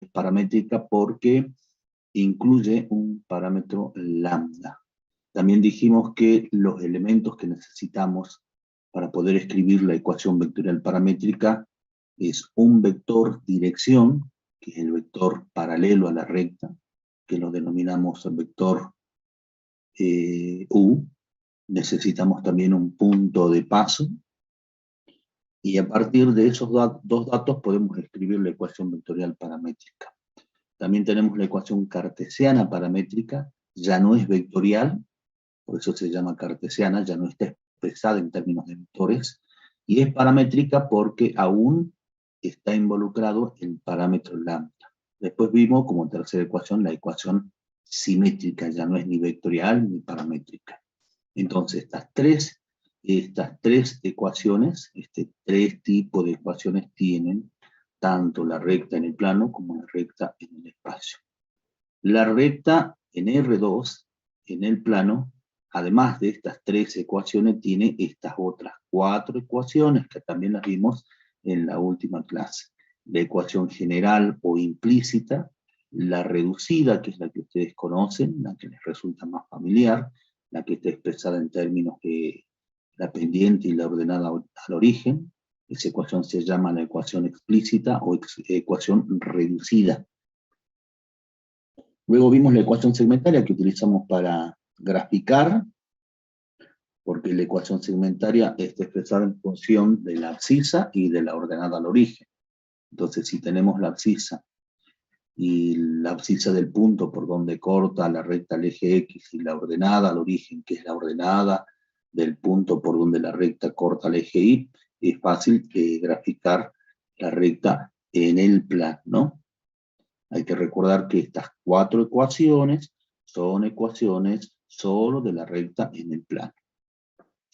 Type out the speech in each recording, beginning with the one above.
es paramétrica porque incluye un parámetro lambda. También dijimos que los elementos que necesitamos para poder escribir la ecuación vectorial paramétrica es un vector dirección, que es el vector paralelo a la recta, que lo denominamos el vector U. Necesitamos también un punto de paso, y a partir de esos dos datos podemos escribir la ecuación vectorial paramétrica. También tenemos la ecuación cartesiana paramétrica, ya no es vectorial, por eso se llama cartesiana, ya no está expresada en términos de vectores, y es paramétrica porque aún está involucrado el parámetro lambda. Después vimos como tercera ecuación la ecuación simétrica, ya no es ni vectorial ni paramétrica. Entonces estas tres ecuaciones, tres tipos de ecuaciones tienen tanto la recta en el plano como la recta en el espacio. La recta en R2, en el plano, además de estas tres ecuaciones, tiene estas otras 4 ecuaciones que también las vimos en la última clase. La ecuación general o implícita, la reducida, que es la que ustedes conocen, la que les resulta más familiar, la que está expresada en términos de la pendiente y la ordenada al origen. Esa ecuación se llama la ecuación explícita o ecuación reducida. Luego vimos la ecuación segmentaria que utilizamos para graficar, porque la ecuación segmentaria está expresada en función de la abscisa y de la ordenada al origen. Entonces, si tenemos la abscisa y la abscisa del punto por donde corta la recta al eje X, y la ordenada al origen, que es la ordenada del punto por donde la recta corta al eje Y, es fácil graficar la recta en el plano, ¿no? Hay que recordar que estas 4 ecuaciones son ecuaciones solo de la recta en el plano.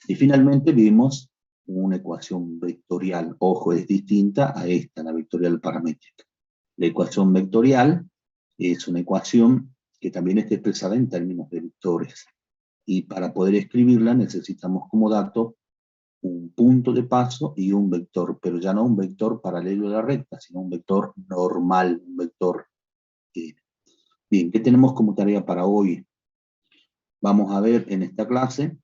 Y finalmente vimos una ecuación vectorial. Ojo, es distinta a esta, la vectorial paramétrica. La ecuación vectorial es una ecuación que también está expresada en términos de vectores. Y para poder escribirla necesitamos como dato un punto de paso y un vector, pero ya no un vector paralelo a la recta, sino un vector normal, un vector. Bien, ¿qué tenemos como tarea para hoy? Vamos a ver en esta clase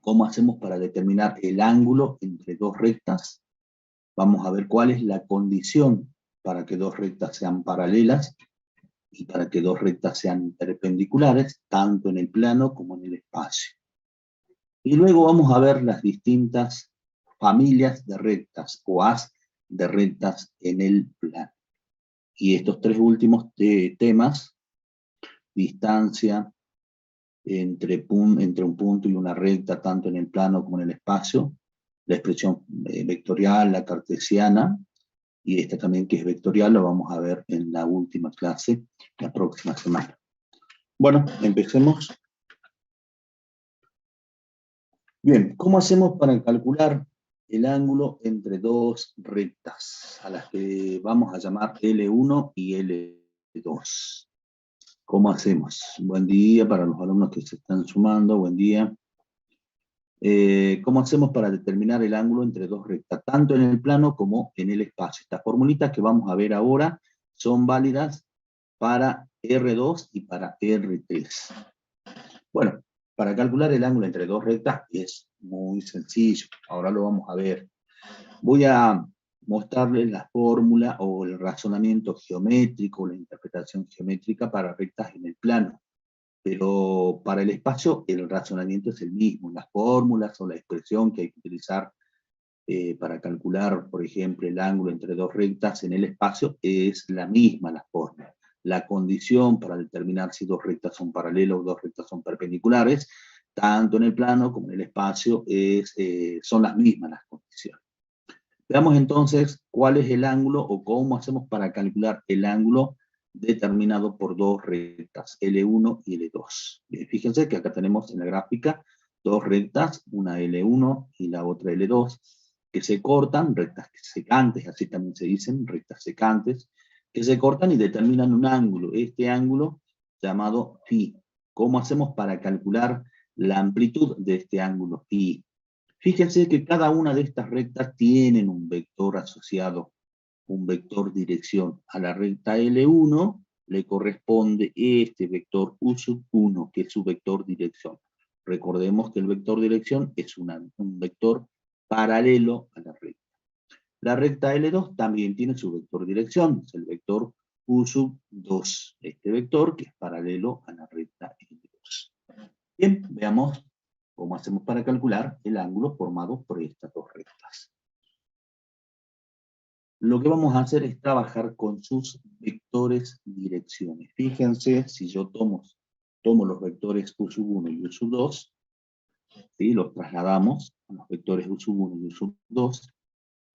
cómo hacemos para determinar el ángulo entre dos rectas. Vamos a ver cuál es la condición para que dos rectas sean paralelas y para que dos rectas sean perpendiculares, tanto en el plano como en el espacio. Y luego vamos a ver las distintas familias de rectas o haz de rectas en el plano. Y estos tres últimos temas, distancia entre un punto y una recta, tanto en el plano como en el espacio, la expresión vectorial, la cartesiana, y esta también que es vectorial, lo vamos a ver en la última clase, la próxima semana. Bueno, empecemos. Bien, ¿cómo hacemos para calcular el ángulo entre dos rectas, a las que vamos a llamar L1 y L2? ¿Cómo hacemos? Buen día para los alumnos que se están sumando, buen día. ¿Cómo hacemos para determinar el ángulo entre dos rectas, tanto en el plano como en el espacio? Estas formulitas que vamos a ver ahora son válidas para R2 y para R3. Bueno, para calcular el ángulo entre dos rectas es muy sencillo, ahora lo vamos a ver. Voy a mostrarles la fórmula o el razonamiento geométrico, la interpretación geométrica para rectas en el plano. Pero para el espacio el razonamiento es el mismo, las fórmulas o la expresión que hay que utilizar para calcular, por ejemplo, el ángulo entre dos rectas en el espacio es la misma la fórmula. La condición para determinar si dos rectas son paralelas o dos rectas son perpendiculares, tanto en el plano como en el espacio, son las mismas las condiciones. Veamos entonces cuál es el ángulo o cómo hacemos para calcular el ángulo determinado por dos rectas, L1 y L2. Bien, fíjense que acá tenemos en la gráfica dos rectas, una L1 y la otra L2, que se cortan, rectas secantes, así también se dicen, rectas secantes, que se cortan y determinan un ángulo, este ángulo llamado φ. ¿Cómo hacemos para calcular la amplitud de este ángulo φ? Fíjense que cada una de estas rectas tienen un vector asociado. un vector dirección a la recta L1, le corresponde este vector U sub 1, que es su vector dirección. Recordemos que el vector dirección es un vector paralelo a la recta. La recta L2 también tiene su vector dirección, es el vector U sub 2, este vector que es paralelo a la recta L2. Bien, veamos cómo hacemos para calcular el ángulo formado por estas dos rectas. Lo que vamos a hacer es trabajar con sus vectores direcciones. Fíjense, si yo tomo los vectores U sub 1 y U sub 2, ¿sí? Los trasladamos a los vectores U sub 1 y U sub 2,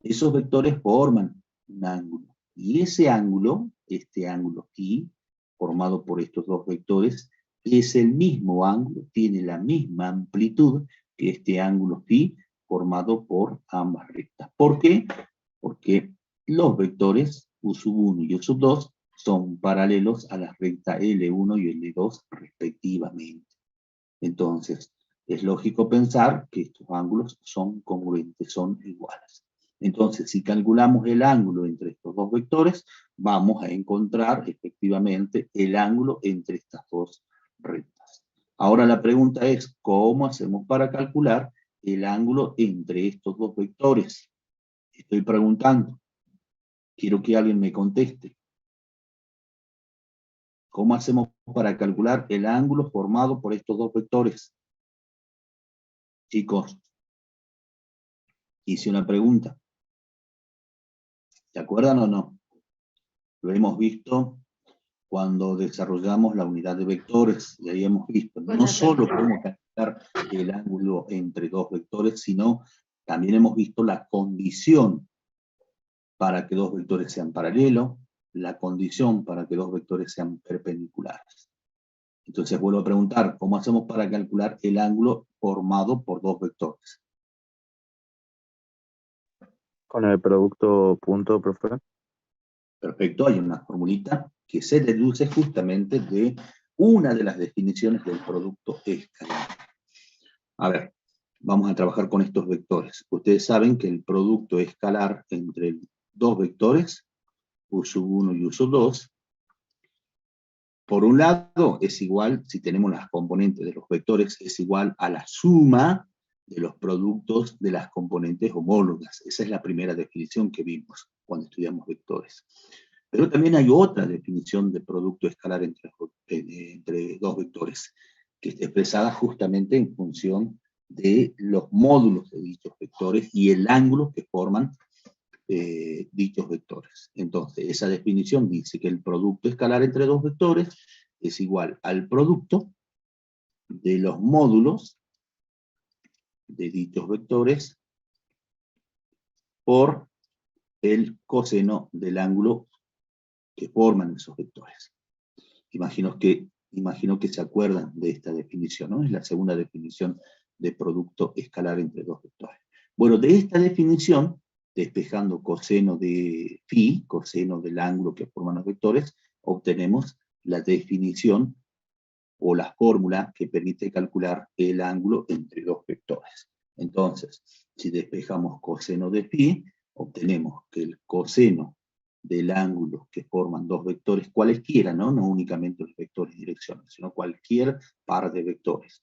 esos vectores forman un ángulo. Y ese ángulo, este ángulo phi, formado por estos dos vectores, es el mismo ángulo, tiene la misma amplitud que este ángulo phi formado por ambas rectas. ¿Por qué? Porque los vectores U sub 1 y U sub 2 son paralelos a la recta L1 y L2 respectivamente. Entonces, es lógico pensar que estos ángulos son congruentes, son iguales. Entonces, si calculamos el ángulo entre estos dos vectores, vamos a encontrar efectivamente el ángulo entre estas dos rectas. Ahora la pregunta es, ¿cómo hacemos para calcular el ángulo entre estos dos vectores? Estoy preguntando. Quiero que alguien me conteste. ¿Cómo hacemos para calcular el ángulo formado por estos dos vectores? Chicos, hice una pregunta. ¿Se acuerdan o no? Lo hemos visto cuando desarrollamos la unidad de vectores, y ahí hemos visto no solo cómo calcular el ángulo entre dos vectores, sino también hemos visto la condición para que dos vectores sean paralelos, la condición para que dos vectores sean perpendiculares. Entonces vuelvo a preguntar, ¿cómo hacemos para calcular el ángulo formado por dos vectores? Con el producto punto, profe. Perfecto, hay una formulita que se deduce justamente de una de las definiciones del producto escalar. A ver, vamos a trabajar con estos vectores. Ustedes saben que el producto escalar entre dos vectores, U sub 1 y U sub 2, por un lado es igual, si tenemos las componentes de los vectores, es igual a la suma de los productos de las componentes homólogas. Esa es la primera definición que vimos cuando estudiamos vectores. Pero también hay otra definición de producto escalar entre dos vectores, que está expresada justamente en función de los módulos de dichos vectores y el ángulo que forman dichos vectores. Entonces, esa definición dice que el producto escalar entre dos vectores es igual al producto de los módulos de dichos vectores por el coseno del ángulo que forman esos vectores. Imagino que se acuerdan de esta definición, ¿no? Es la segunda definición de producto escalar entre dos vectores. Bueno, de esta definición, despejando coseno de phi, coseno del ángulo que forman los vectores, obtenemos la definición o la fórmula que permite calcular el ángulo entre dos vectores. Entonces, si despejamos coseno de phi, obtenemos que el coseno del ángulo que forman dos vectores cualesquiera, ¿no? No únicamente los vectores direccionales, sino cualquier par de vectores.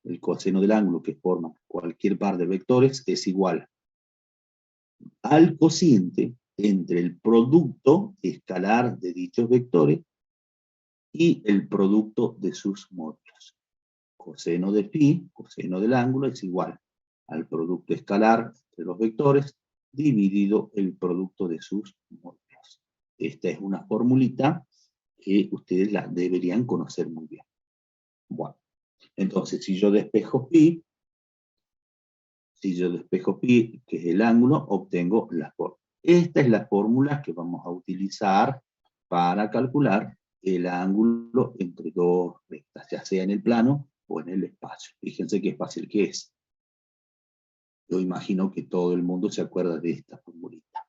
El coseno del ángulo que forman cualquier par de vectores es igual al cociente entre el producto escalar de dichos vectores y el producto de sus módulos. Coseno de phi, coseno del ángulo, es igual al producto escalar de los vectores dividido el producto de sus módulos. Esta es una formulita que ustedes la deberían conocer muy bien. Bueno, entonces si yo despejo phi, que es el ángulo, obtengo la fórmula. Esta es la fórmula que vamos a utilizar para calcular el ángulo entre dos rectas, ya sea en el plano o en el espacio. Fíjense qué fácil que es. Yo imagino que todo el mundo se acuerda de esta formulita.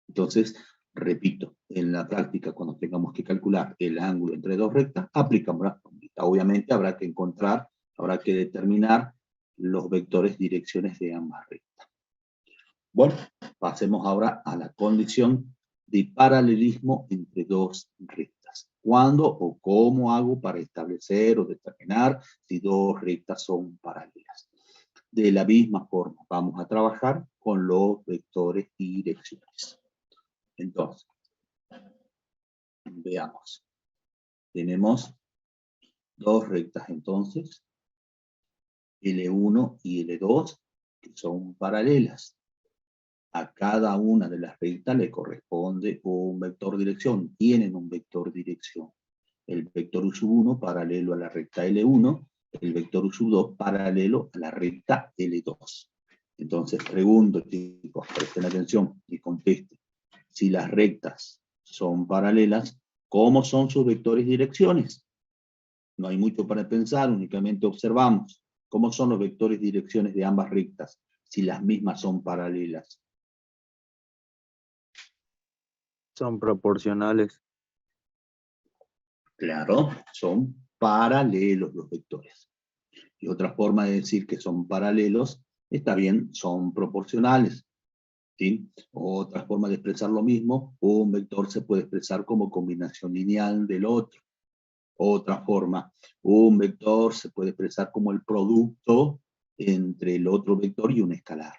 Entonces, repito, en la práctica, cuando tengamos que calcular el ángulo entre dos rectas, aplicamos la formulita. Obviamente habrá que determinar los vectores direcciones de ambas rectas. Bueno, pasemos ahora a la condición de paralelismo entre dos rectas. ¿Cuándo o cómo hago para establecer o determinar si dos rectas son paralelas? De la misma forma, vamos a trabajar con los vectores y direcciones. Entonces, veamos. Tenemos dos rectas entonces, L1 y L2, que son paralelas. A cada una de las rectas le corresponde un vector dirección. Tienen un vector dirección. El vector U1 paralelo a la recta L1, el vector U2 paralelo a la recta L2. Entonces pregunto, chicos, presten atención y contesten. Si las rectas son paralelas, ¿cómo son sus vectores y direcciones? No hay mucho para pensar, únicamente observamos cómo son los vectores y direcciones de ambas rectas, si las mismas son paralelas. Son proporcionales. Claro, son paralelos los vectores. Y otra forma de decir que son paralelos, está bien, son proporcionales. ¿Sí? Otra forma de expresar lo mismo, un vector se puede expresar como combinación lineal del otro. Otra forma, un vector se puede expresar como el producto entre el otro vector y un escalar.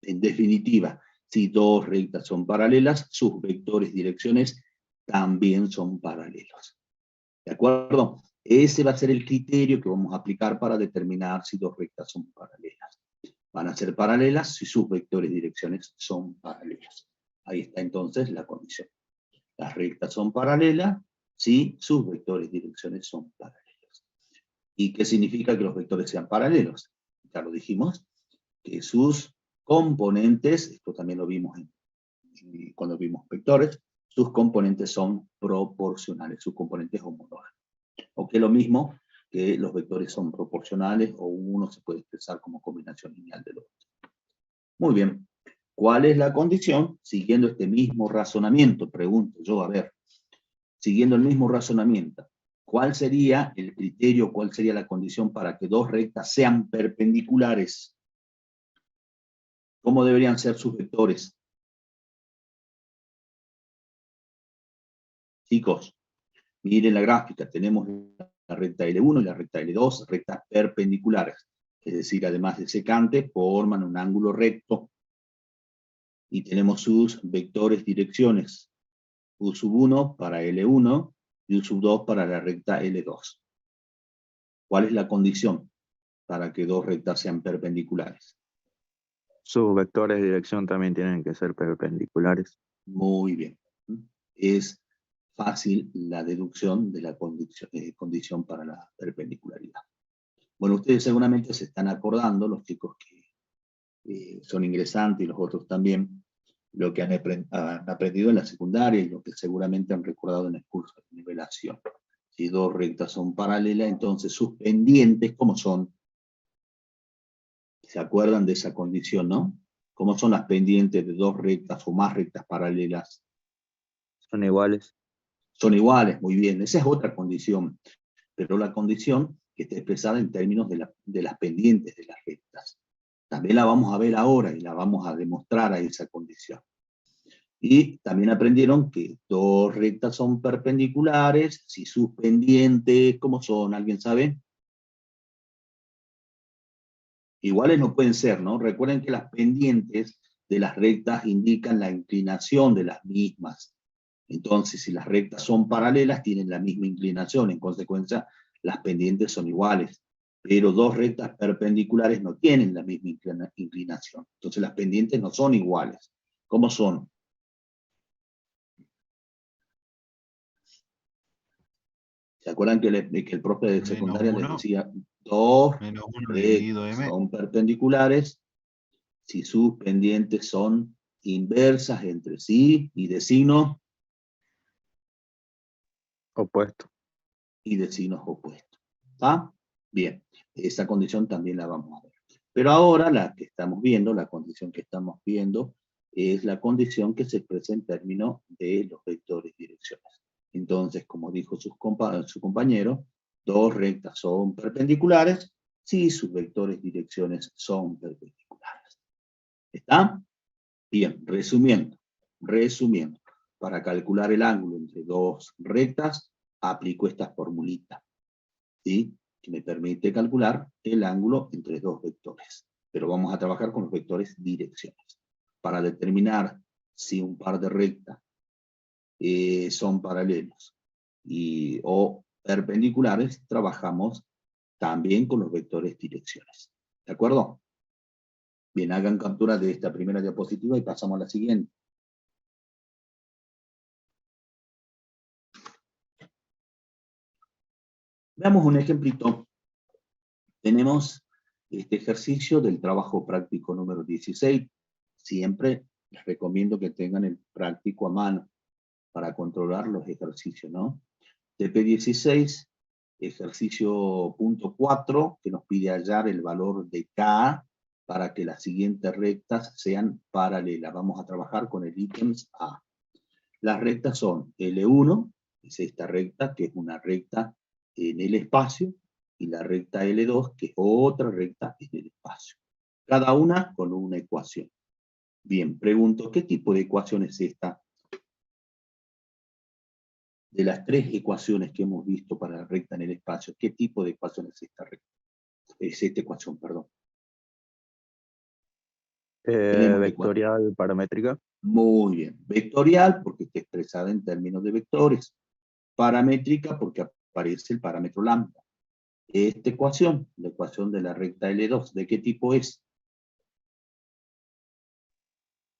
En definitiva, si dos rectas son paralelas, sus vectores y direcciones también son paralelos. ¿De acuerdo? Ese va a ser el criterio que vamos a aplicar para determinar si dos rectas son paralelas. Van a ser paralelas si sus vectores y direcciones son paralelas. Ahí está entonces la condición. Las rectas son paralelas si sus vectores y direcciones son paralelos. ¿Y qué significa que los vectores sean paralelos? Ya lo dijimos, que sus componentes, esto también lo vimos cuando vimos vectores, sus componentes son proporcionales, sus componentes homólogos. O que lo mismo que los vectores son proporcionales o uno se puede expresar como combinación lineal del otro. Muy bien. ¿Cuál es la condición? Siguiendo este mismo razonamiento, pregunto yo, a ver, siguiendo el mismo razonamiento, ¿cuál sería el criterio, cuál sería la condición para que dos rectas sean perpendiculares? ¿Cómo deberían ser sus vectores? Chicos, miren la gráfica, tenemos la recta L1 y la recta L2, rectas perpendiculares. Es decir, además de secante, forman un ángulo recto. Y tenemos sus vectores direcciones. U1 para L1 y U2 para la recta L2. ¿Cuál es la condición para que dos rectas sean perpendiculares? Sus vectores de dirección también tienen que ser perpendiculares. Muy bien. Es fácil la deducción de la condición para la perpendicularidad. Bueno, ustedes seguramente se están acordando, los chicos que son ingresantes y los otros también, lo que han aprendido en la secundaria y lo que seguramente han recordado en el curso de nivelación. Si dos rectas son paralelas, entonces sus pendientes, ¿cómo son? ¿Se acuerdan de esa condición, no? ¿Cómo son las pendientes de dos rectas o más rectas paralelas? Son iguales. Son iguales, muy bien. Esa es otra condición. Pero la condición que está expresada en términos de las pendientes de las rectas. También la vamos a ver ahora y la vamos a demostrar a esa condición. Y también aprendieron que dos rectas son perpendiculares si sus pendientes, ¿cómo son? ¿Alguien sabe? Iguales no pueden ser, ¿no? Recuerden que las pendientes de las rectas indican la inclinación de las mismas. Entonces, si las rectas son paralelas, tienen la misma inclinación. En consecuencia, las pendientes son iguales. Pero dos rectas perpendiculares no tienen la misma inclinación. Entonces, las pendientes no son iguales. ¿Cómo son? ¿Se acuerdan que el profe de secundaria les decía dos rectas son perpendiculares si sus pendientes son inversas entre sí y de signo Opuesto. y de signos opuestos? ¿Ah? Bien, esa condición también la vamos a ver. Pero ahora la que estamos viendo, la condición que estamos viendo, es la condición que se expresa en términos de los vectores y direcciones. Entonces, como dijo su compañero, dos rectas son perpendiculares si sus vectores y direcciones son perpendiculares. ¿Está? Bien, resumiendo. Para calcular el ángulo entre dos rectas, aplico esta formulita, ¿sí? Que me permite calcular el ángulo entre dos vectores. Pero vamos a trabajar con los vectores direcciones. Para determinar si un par de rectas son paralelos o perpendiculares, trabajamos también con los vectores direcciones. ¿De acuerdo? Bien, hagan captura de esta primera diapositiva y pasamos a la siguiente. Veamos un ejemplito. Tenemos este ejercicio del trabajo práctico número 16. Siempre les recomiendo que tengan el práctico a mano para controlar los ejercicios, ¿no? TP16, ejercicio punto 4, que nos pide hallar el valor de K para que las siguientes rectas sean paralelas. Vamos a trabajar con el ítems A. Las rectas son L1, es esta recta, que es una recta en el espacio, y la recta L2, que es otra recta en el espacio. Cada una con una ecuación. Bien, pregunto, ¿qué tipo de ecuación es esta? De las tres ecuaciones que hemos visto para la recta en el espacio, ¿qué tipo de ecuación es esta recta? Es esta ecuación, perdón. Vectorial paramétrica. Muy bien. Vectorial, porque está expresada en términos de vectores. Paramétrica, porque aparece el parámetro lambda. Esta ecuación, la ecuación de la recta L2, ¿de qué tipo es?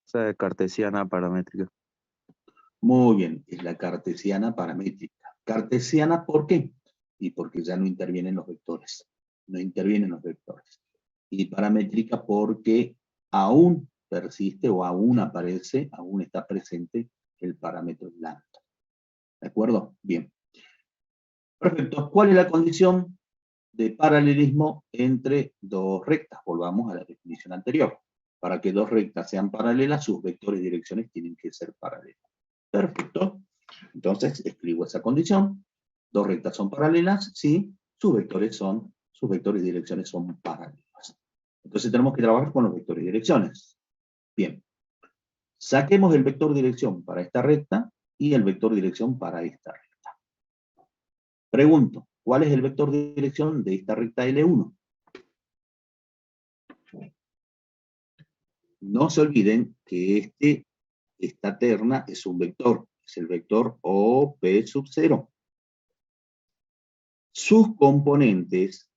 Esa es cartesiana paramétrica. Muy bien, es la cartesiana paramétrica. Cartesiana, ¿por qué? Y porque ya no intervienen los vectores. No intervienen los vectores. Y paramétrica porque aún persiste o aún aparece, aún está presente el parámetro lambda. ¿De acuerdo? Bien. Perfecto. ¿Cuál es la condición de paralelismo entre dos rectas? Volvamos a la definición anterior. Para que dos rectas sean paralelas, sus vectores y direcciones tienen que ser paralelos. Perfecto. Entonces, escribo esa condición. Dos rectas son paralelas, sí, sus vectores y direcciones son paralelas. Entonces tenemos que trabajar con los vectores y direcciones. Bien. Saquemos el vector dirección para esta recta y el vector dirección para esta recta. Pregunto, ¿cuál es el vector de dirección de esta recta L1? No se olviden que esta terna es un vector, es el vector OP sub 0. Sus componentes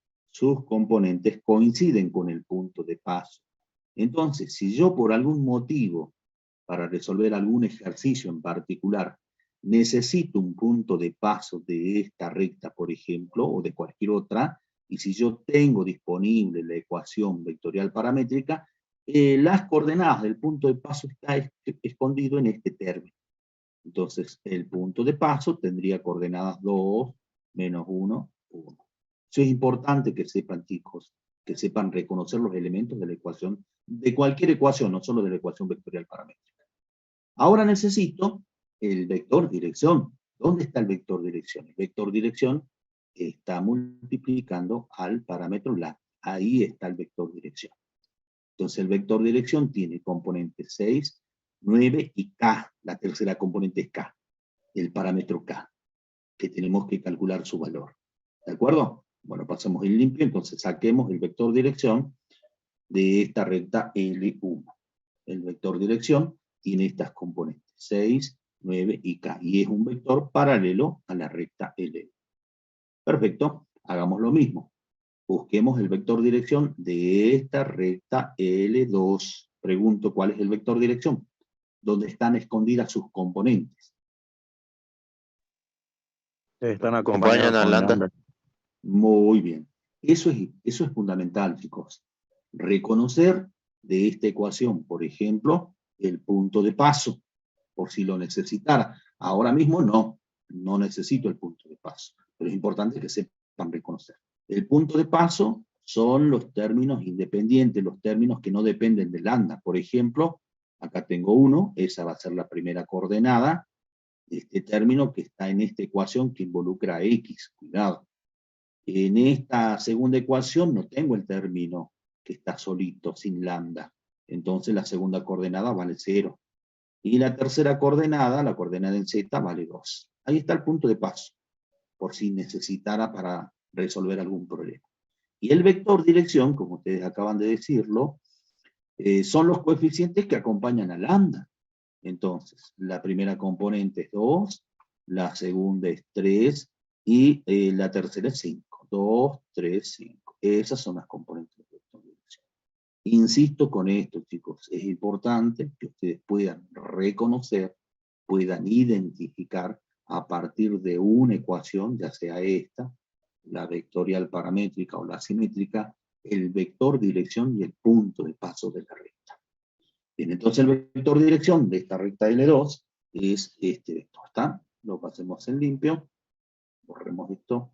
coinciden con el punto de paso. Entonces, si yo por algún motivo, para resolver algún ejercicio en particular, necesito un punto de paso de esta recta, por ejemplo, o de cualquier otra, y si yo tengo disponible la ecuación vectorial paramétrica, las coordenadas del punto de paso está escondido en este término. Entonces, el punto de paso tendría coordenadas 2, menos 1, 1. Eso es importante que sepan, chicos, que sepan reconocer los elementos de la ecuación, de cualquier ecuación, no solo de la ecuación vectorial paramétrica. Ahora necesito el vector dirección. ¿Dónde está el vector dirección? El vector dirección está multiplicando al parámetro lambda. Ahí está el vector dirección. Entonces el vector dirección tiene componentes 6, 9 y K. La tercera componente es K, el parámetro K, que tenemos que calcular su valor. ¿De acuerdo? Bueno, pasamos el limpio, entonces saquemos el vector dirección de esta recta L1. El vector dirección tiene estas componentes, 6, 9 y K, y es un vector paralelo a la recta L1. Perfecto, hagamos lo mismo. Busquemos el vector dirección de esta recta L2. Pregunto, ¿cuál es el vector dirección? ¿Dónde están escondidas sus componentes? Están acompañados con lambda. Muy bien. Eso es fundamental, chicos. Reconocer de esta ecuación, por ejemplo, el punto de paso, por si lo necesitara. Ahora mismo no necesito el punto de paso, pero es importante que sepan reconocer. El punto de paso son los términos independientes, los términos que no dependen del lambda. Por ejemplo, acá tengo 1, esa va a ser la primera coordenada, este término que está en esta ecuación que involucra a x, cuidado. En esta segunda ecuación no tengo el término que está solito, sin lambda. Entonces la segunda coordenada vale 0. Y la tercera coordenada, la coordenada en Z, vale 2. Ahí está el punto de paso, por si necesitara para resolver algún problema. Y el vector dirección, como ustedes acaban de decirlo, son los coeficientes que acompañan a lambda. Entonces, la primera componente es 2, la segunda es 3, y la tercera es 5. 2, 3, 5. Esas son las componentes del vector dirección. Insisto con esto, chicos, es importante que ustedes puedan reconocer, puedan identificar a partir de una ecuación, ya sea esta, la vectorial paramétrica o la simétrica, el vector dirección y el punto de paso de la recta. Bien, entonces el vector dirección de esta recta L2 es este vector, ¿está? Lo pasemos en limpio, borremos esto,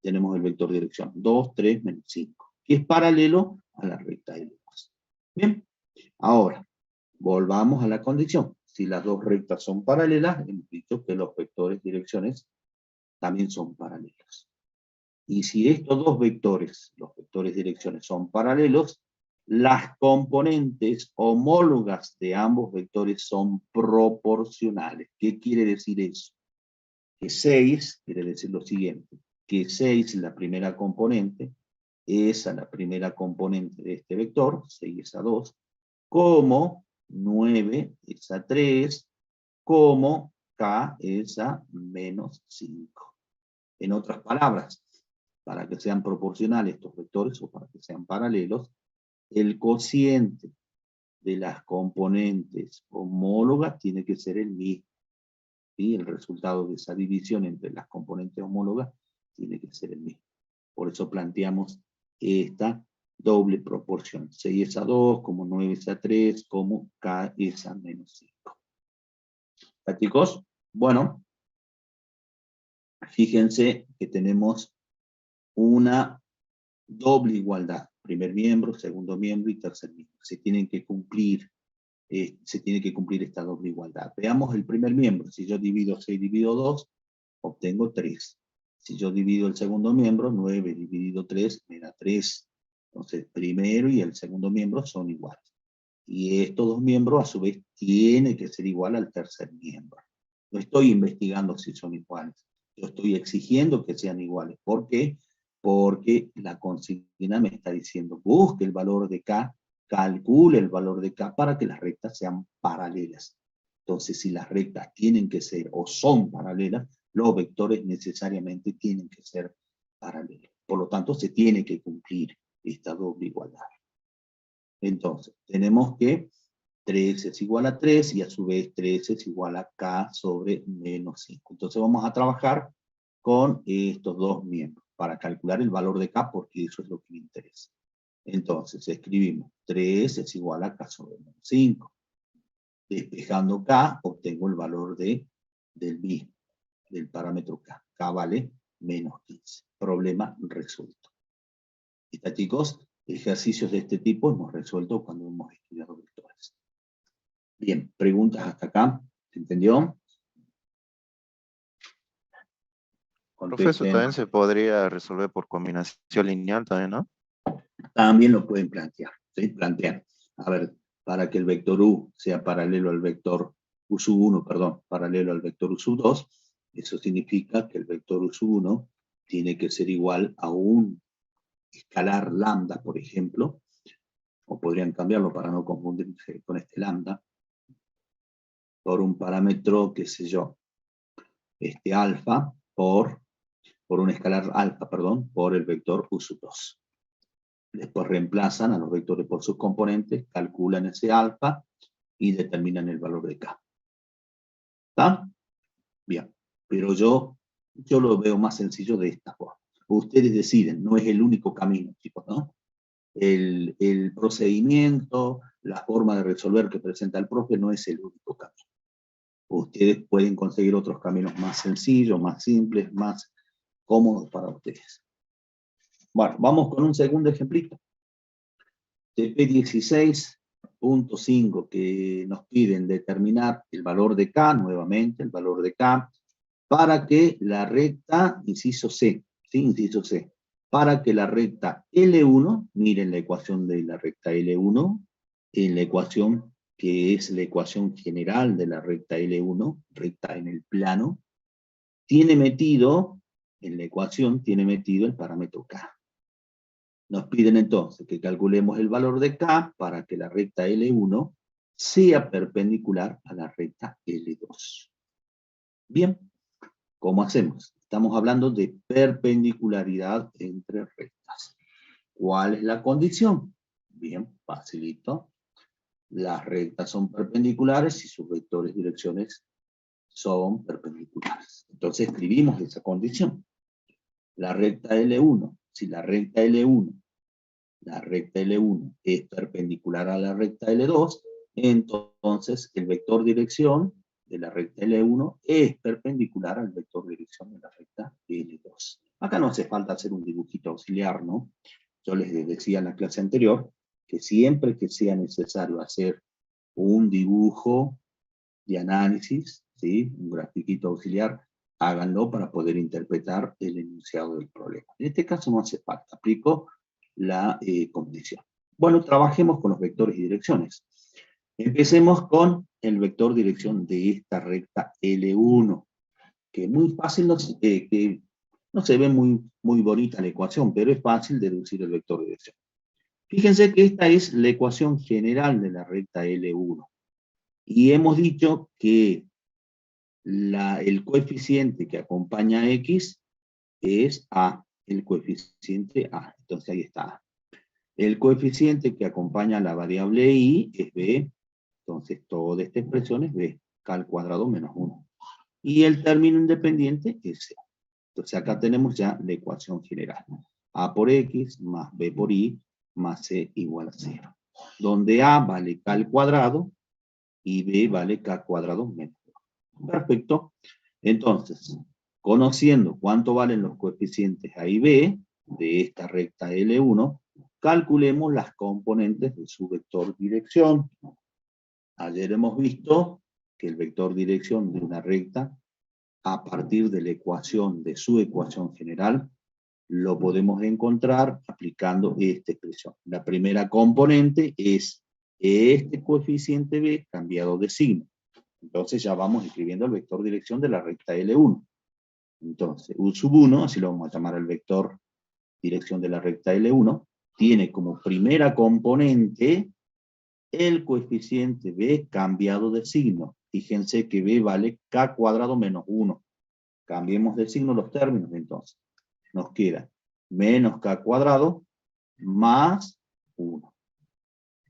tenemos el vector dirección 2, 3, menos 5, que es paralelo a la recta L2. Bien, ahora, volvamos a la condición. Si las dos rectas son paralelas, hemos dicho que los vectores direcciones también son paralelos. Y si estos dos vectores, los vectores direcciones, son paralelos, las componentes homólogas de ambos vectores son proporcionales. ¿Qué quiere decir eso? Que 6 quiere decir lo siguiente, que 6, la primera componente, es a la primera componente de este vector, 6 es a 2, como 9 es a 3, como K es a menos 5. En otras palabras, para que sean proporcionales estos vectores o para que sean paralelos, el cociente de las componentes homólogas tiene que ser el mismo. ¿Sí? El resultado de esa división entre las componentes homólogas tiene que ser el mismo. Por eso planteamos esta doble proporción. 6 es a 2, como 9 es a 3, como K es a menos 5. ¿Está, chicos? Bueno, fíjense que tenemos una doble igualdad. Primer miembro, segundo miembro y tercer miembro. Se tiene que cumplir esta doble igualdad. Veamos el primer miembro. Si yo divido 6 dividido 2, obtengo 3. Si yo divido el segundo miembro, 9 dividido 3 me da 3. Entonces, el primero y el segundo miembro son iguales. Y estos dos miembros, a su vez, tienen que ser igual al tercer miembro. No estoy investigando si son iguales. Yo estoy exigiendo que sean iguales. ¿Por qué? Porque la consigna me está diciendo, busque el valor de K, calcule el valor de K para que las rectas sean paralelas. Entonces, si las rectas tienen que ser o son paralelas, los vectores necesariamente tienen que ser paralelos. Por lo tanto, se tiene que cumplir esta doble igualdad. Entonces, tenemos que 3 es igual a 3 y a su vez 3 es igual a K sobre menos 5. Entonces vamos a trabajar con estos dos miembros para calcular el valor de K, porque eso es lo que me interesa. Entonces escribimos 3 es igual a K sobre menos 5. Despejando K, obtengo el valor del mismo, del parámetro K. K vale menos 15. Problema resuelto. ¿Está, chicos? Ejercicios de este tipo hemos resuelto cuando hemos estudiado vectores. Bien, preguntas hasta acá. ¿Se entendió? Profesor, también se podría resolver por combinación lineal también, ¿no? También lo pueden plantear. ¿Sí? Plantean. A ver, para que el vector U sea paralelo al vector U sub 1, perdón, paralelo al vector U sub 2, eso significa que el vector U sub 1 tiene que ser igual a un escalar lambda, por ejemplo, o podrían cambiarlo para no confundirse con este lambda, por un parámetro, qué sé yo, alfa, por un escalar alfa, perdón, por el vector U sub 2. Después reemplazan a los vectores por sus componentes, calculan ese alfa y determinan el valor de K. ¿Está? Bien, pero yo lo veo más sencillo de esta forma. Ustedes deciden, no es el único camino, chicos, ¿no? El procedimiento, la forma de resolver que presenta el profe no es el único camino. Ustedes pueden conseguir otros caminos más sencillos, más simples, más cómodos para ustedes. Bueno, vamos con un segundo ejemplito. TP16.5, que nos piden determinar el valor de K, nuevamente el valor de K, para que la recta, inciso C, ¿sí? Inciso C, para que la recta L1, miren la ecuación de la recta L1, en la ecuación que es la ecuación general de la recta L1, recta en el plano, tiene metido, en la ecuación, tiene metido el parámetro K. Nos piden entonces que calculemos el valor de K para que la recta L1 sea perpendicular a la recta L2. Bien, ¿cómo hacemos? Estamos hablando de perpendicularidad entre rectas. ¿Cuál es la condición? Bien, facilito. Las rectas son perpendiculares y sus vectores direcciones son perpendiculares. Entonces escribimos esa condición. La recta L1, si la recta L1 es perpendicular a la recta L2, entonces el vector dirección de la recta L1 es perpendicular al vector dirección de la recta L2. Acá no hace falta hacer un dibujito auxiliar, ¿no? Yo les decía en la clase anterior que siempre que sea necesario hacer un dibujo de análisis, ¿sí? Un grafiquito auxiliar, háganlo para poder interpretar el enunciado del problema. En este caso no hace falta, aplico la condición. Bueno, trabajemos con los vectores y direcciones. Empecemos con el vector dirección de esta recta L1, que es muy fácil, que no se ve muy bonita la ecuación, pero es fácil deducir el vector dirección. Fíjense que esta es la ecuación general de la recta L1. Y hemos dicho que el coeficiente que acompaña a X es A, el coeficiente A. Entonces ahí está A. El coeficiente que acompaña a la variable Y es B. Entonces toda esta expresión es B, K al cuadrado menos 1. Y el término independiente es C. Entonces acá tenemos ya la ecuación general. A por X más B por Y más C igual a 0. Donde A vale K al cuadrado y B vale K al cuadrado menos 1. Perfecto. Entonces, conociendo cuánto valen los coeficientes A y B de esta recta L1, calculemos las componentes de su vector dirección. Ayer hemos visto que el vector dirección de una recta, a partir de la ecuación, de su ecuación general, lo podemos encontrar aplicando esta expresión. La primera componente es este coeficiente B cambiado de signo. Entonces ya vamos escribiendo el vector dirección de la recta L1. Entonces, U sub 1, así lo vamos a llamar el vector dirección de la recta L1, tiene como primera componente el coeficiente B cambiado de signo. Fíjense que B vale K cuadrado menos 1. Cambiemos de signo los términos entonces. Nos queda menos K cuadrado más 1.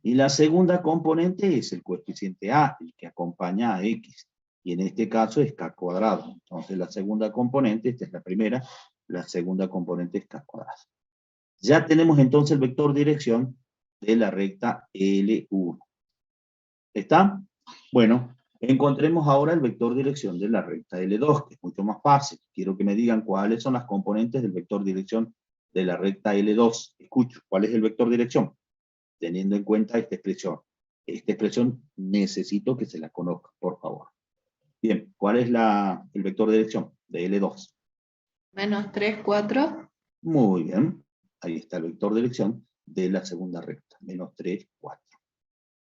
Y la segunda componente es el coeficiente A, el que acompaña a X. Y en este caso es K cuadrado. Entonces la segunda componente, esta es la primera, la segunda componente es K cuadrado. Ya tenemos entonces el vector dirección de la recta L1. ¿Está? Bueno, encontremos ahora el vector dirección de la recta L2, que es mucho más fácil. Quiero que me digan cuáles son las componentes del vector dirección de la recta L2. Escucho, ¿cuál es el vector dirección? Teniendo en cuenta esta expresión. Esta expresión necesito que se la conozca, por favor. Bien, ¿cuál es el vector de dirección de L2? Menos 3, 4. Muy bien. Ahí está el vector de dirección de la segunda recta. Menos 3, 4.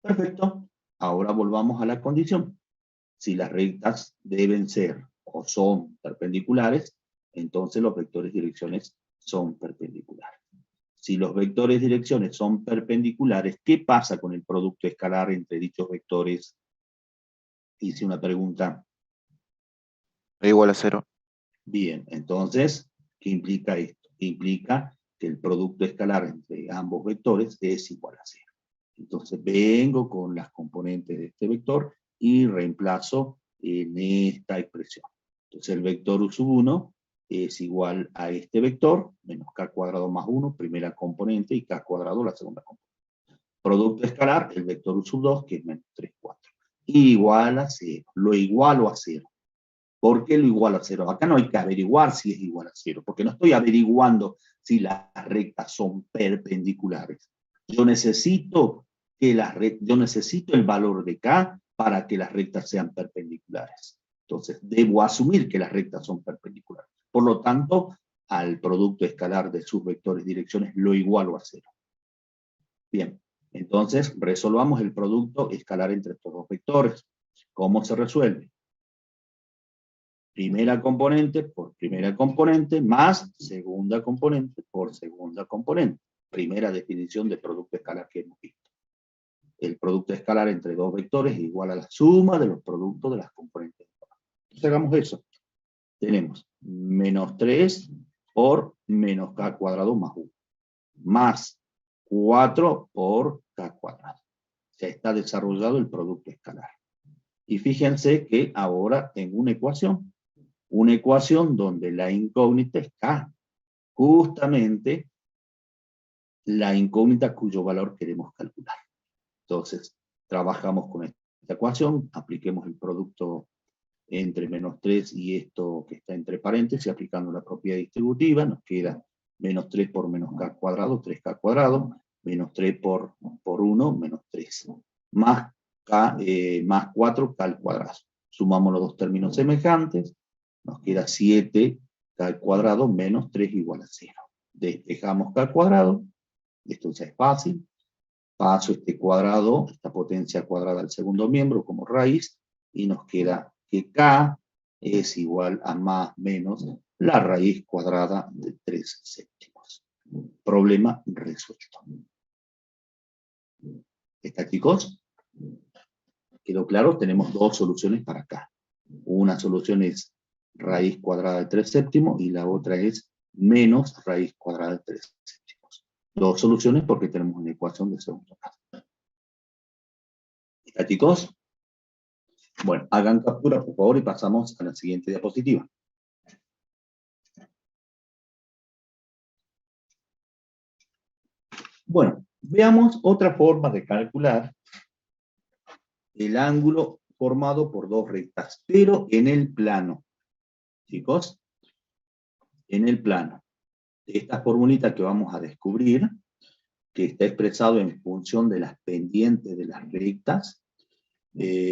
Perfecto. Ahora volvamos a la condición. Si las rectas deben ser o son perpendiculares, entonces los vectores de direcciones son perpendiculares. Si los vectores de direcciones son perpendiculares, ¿qué pasa con el producto escalar entre dichos vectores? Hice una pregunta. E igual a 0. Bien, entonces, ¿qué implica esto? Implica que el producto escalar entre ambos vectores es igual a 0. Entonces vengo con las componentes de este vector y reemplazo en esta expresión. Entonces el vector U sub 1 es igual a este vector, menos K cuadrado más 1, primera componente, y K cuadrado, la segunda componente. Producto escalar, el vector U sub 2, que es menos 3, 4. Igual a 0, lo igualo a 0. ¿Por qué lo igualo a 0? Acá no hay que averiguar si es igual a 0, porque no estoy averiguando si las rectas son perpendiculares. Yo necesito el valor de K para que las rectas sean perpendiculares. Entonces, debo asumir que las rectas son perpendiculares. Por lo tanto, al producto escalar de sus vectores direcciones lo igualo a 0. Bien, Entonces, resolvamos el producto escalar entre estos dos vectores. ¿Cómo se resuelve? Primera componente por primera componente, más segunda componente por segunda componente. Primera definición de producto escalar que hemos visto. El producto escalar entre dos vectores es igual a la suma de los productos de las componentes. Entonces hagamos eso. Tenemos menos 3 por menos k cuadrado más 1. Más 4 por k cuadrado. Se está desarrollado el producto escalar. Y fíjense que ahora tengo una ecuación donde la incógnita es k. Justamente la incógnita cuyo valor queremos calcular. Entonces, trabajamos con esta ecuación, apliquemos el producto entre menos 3 y esto que está entre paréntesis, aplicando la propiedad distributiva, nos queda menos 3 por menos k cuadrado, 3k cuadrado, menos 3 por 1, menos 3, más 4k al cuadrado. Sumamos los dos términos semejantes, nos queda 7k al cuadrado menos 3 igual a 0. Despejamos k al cuadrado, esto ya es fácil, paso este cuadrado, esta potencia cuadrada al segundo miembro como raíz, y nos queda que k es igual a más menos la raíz cuadrada de 3 séptimos. Problema resuelto. ¿Está, chicos? ¿Quedó claro? Tenemos dos soluciones para acá. Una solución es raíz cuadrada de 3 séptimos y la otra es menos raíz cuadrada de 3 séptimos. Dos soluciones porque tenemos una ecuación de segundo grado. ¿Está, chicos? Bueno, hagan captura, por favor, y pasamos a la siguiente diapositiva. Bueno, veamos otra forma de calcular el ángulo formado por dos rectas, pero en el plano. Chicos, en el plano. Esta formulita que vamos a descubrir, que está expresado en función de las pendientes de las rectas,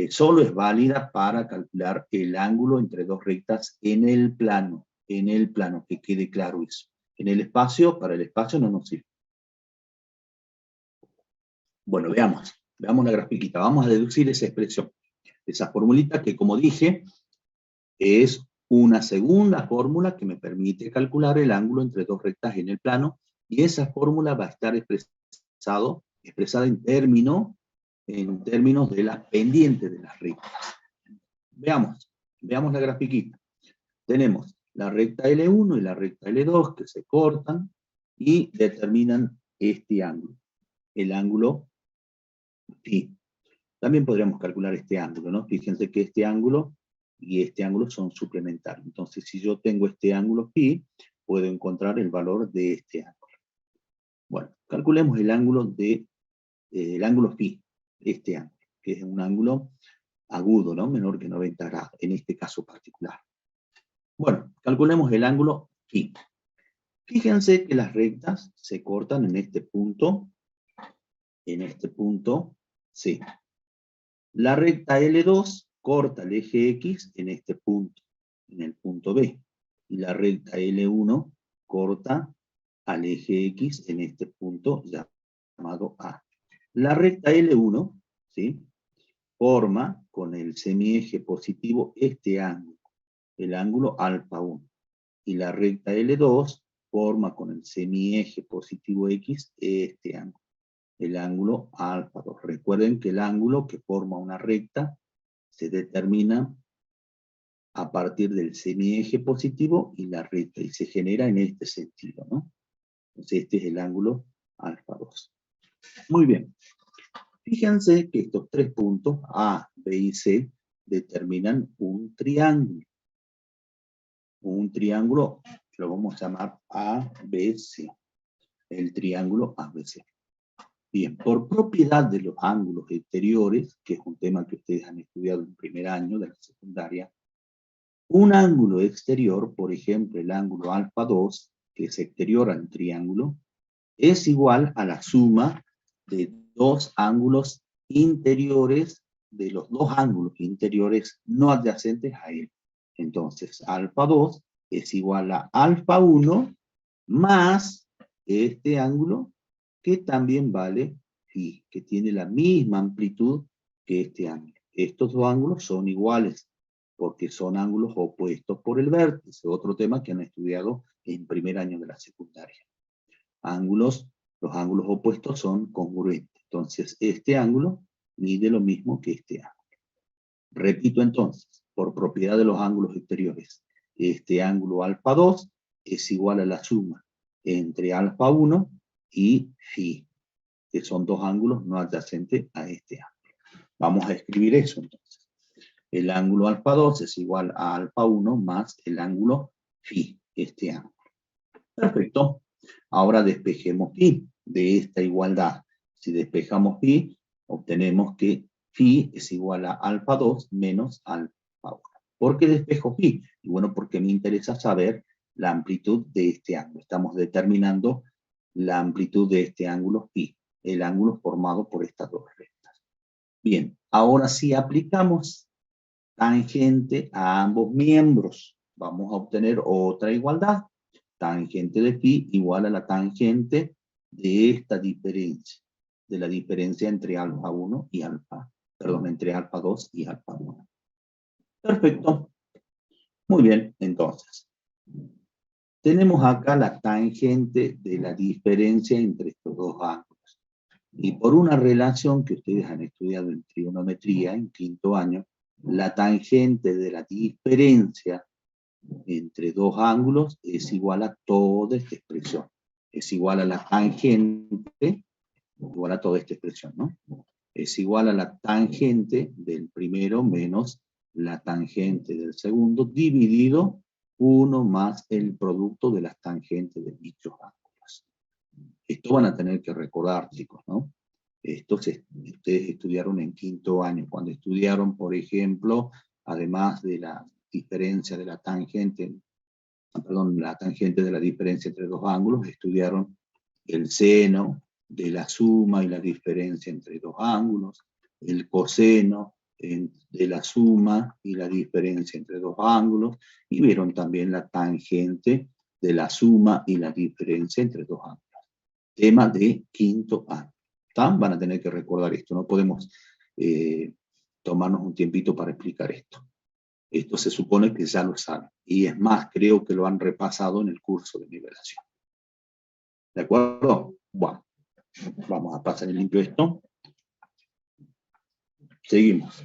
solo es válida para calcular el ángulo entre dos rectas en el plano, que quede claro eso. En el espacio, para el espacio no nos sirve. Bueno, veamos la grafiquita, vamos a deducir esa expresión, esa formulita que, como dije, es una segunda fórmula que me permite calcular el ángulo entre dos rectas en el plano, y esa fórmula va a estar expresada en términos de las pendientes de las rectas. Veamos la grafiquita. Tenemos la recta L1 y la recta L2 que se cortan y determinan este ángulo, el ángulo phi. También podríamos calcular este ángulo, ¿no? Fíjense que este ángulo y este ángulo son suplementarios. Entonces, si yo tengo este ángulo phi, puedo encontrar el valor de este ángulo. Bueno, calculemos el ángulo phi, este ángulo, que es un ángulo agudo, ¿no? Menor que 90 grados, en este caso particular. Bueno, calculemos el ángulo phi. Fíjense que las rectas se cortan en este punto C. La recta L2 corta el eje X en este punto, en el punto B. Y la recta L1 corta al eje X en este punto llamado A. La recta L1, ¿sí?, forma con el semieje positivo este ángulo, el ángulo alfa 1. Y la recta L2 forma con el semieje positivo X este ángulo, el ángulo alfa 2. Recuerden que el ángulo que forma una recta se determina a partir del semieje positivo y la recta, y se genera en este sentido, ¿no? Entonces este es el ángulo alfa 2. Muy bien. Fíjense que estos tres puntos, A, B y C, determinan un triángulo. Un triángulo lo vamos a llamar ABC. El triángulo ABC. Bien, por propiedad de los ángulos exteriores, que es un tema que ustedes han estudiado en primer año de la secundaria, un ángulo exterior, por ejemplo el ángulo alfa 2, que es exterior al triángulo, es igual a la suma de dos ángulos interiores, de los dos ángulos interiores no adyacentes a él. Entonces, alfa 2 es igual a alfa 1 más este ángulo, que también vale phi, que tiene la misma amplitud que este ángulo. Estos dos ángulos son iguales, porque son ángulos opuestos por el vértice, otro tema que han estudiado en primer año de la secundaria. Los ángulos opuestos son congruentes. Entonces, este ángulo mide lo mismo que este ángulo. Repito entonces, por propiedad de los ángulos exteriores, este ángulo alfa 2 es igual a la suma entre alfa 1 y phi, que son dos ángulos no adyacentes a este ángulo. Vamos a escribir eso entonces. El ángulo alfa 2 es igual a alfa 1 más el ángulo phi, este ángulo. Perfecto. Ahora despejemos phi de esta igualdad. Si despejamos phi, obtenemos que phi es igual a alfa 2 menos alfa 1. ¿Por qué despejo phi? Y bueno, porque me interesa saber la amplitud de este ángulo. Estamos determinando la amplitud de este ángulo phi, el ángulo formado por estas dos rectas. Bien, ahora si aplicamos tangente a ambos miembros, vamos a obtener otra igualdad. Tangente de phi igual a la tangente de esta diferencia, de la diferencia entre alfa 1 y entre alfa 2 y alfa 1. Perfecto. Muy bien, entonces. Tenemos acá la tangente de la diferencia entre estos dos ángulos. Y por una relación que ustedes han estudiado en trigonometría en quinto año, la tangente de la diferencia entre dos ángulos es igual a toda esta expresión. Es igual a la tangente, igual a toda esta expresión, ¿no? Es igual a la tangente del primero menos la tangente del segundo, dividido 1 más el producto de las tangentes de dichos ángulos. Esto van a tener que recordar, chicos, ¿no? Ustedes estudiaron en quinto año, cuando estudiaron, por ejemplo, además de la diferencia de la tangente de la diferencia entre dos ángulos, estudiaron el seno de la suma y la diferencia entre dos ángulos, el coseno de la suma y la diferencia entre dos ángulos, y vieron también la tangente de la suma y la diferencia entre dos ángulos. Tema de quinto año. Van a tener que recordar esto, no podemos tomarnos un tiempito para explicar esto. Esto se supone que ya lo saben. Y es más, creo que lo han repasado en el curso de nivelación. ¿De acuerdo? Bueno, vamos a pasar en limpio esto. Seguimos.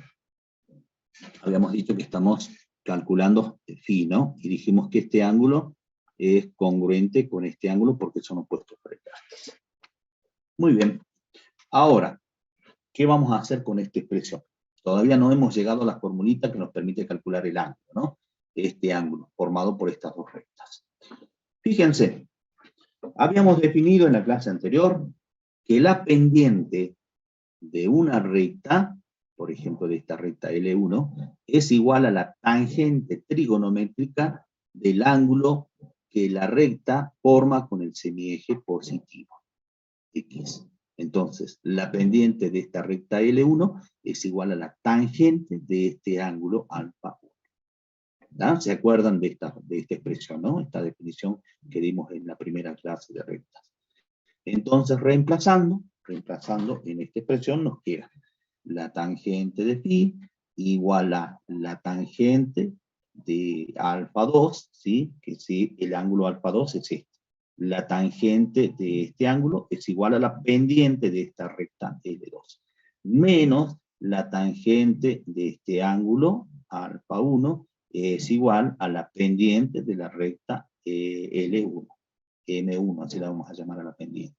Habíamos dicho que estamos calculando phi, ¿no? Y dijimos que este ángulo es congruente con este ángulo porque son opuestos rectángulos. Muy bien. Ahora, ¿qué vamos a hacer con esta expresión? Todavía no hemos llegado a la formulita que nos permite calcular el ángulo, ¿no? Este ángulo, formado por estas dos rectas. Fíjense, habíamos definido en la clase anterior que la pendiente de una recta, por ejemplo de esta recta L1, es igual a la tangente trigonométrica del ángulo que la recta forma con el semieje positivo, X. Entonces, la pendiente de esta recta L1 es igual a la tangente de este ángulo alfa 1. ¿Da? ¿Se acuerdan de esta expresión, no? Esta definición que dimos en la primera clase de rectas. Entonces, reemplazando en esta expresión nos queda la tangente de phi igual a la tangente de alfa 2, ¿sí? Que sí, el ángulo alfa 2 es este. La tangente de este ángulo es igual a la pendiente de esta recta L2, menos la tangente de este ángulo, alfa 1, es igual a la pendiente de la recta L1, M1, así la vamos a llamar a la pendiente,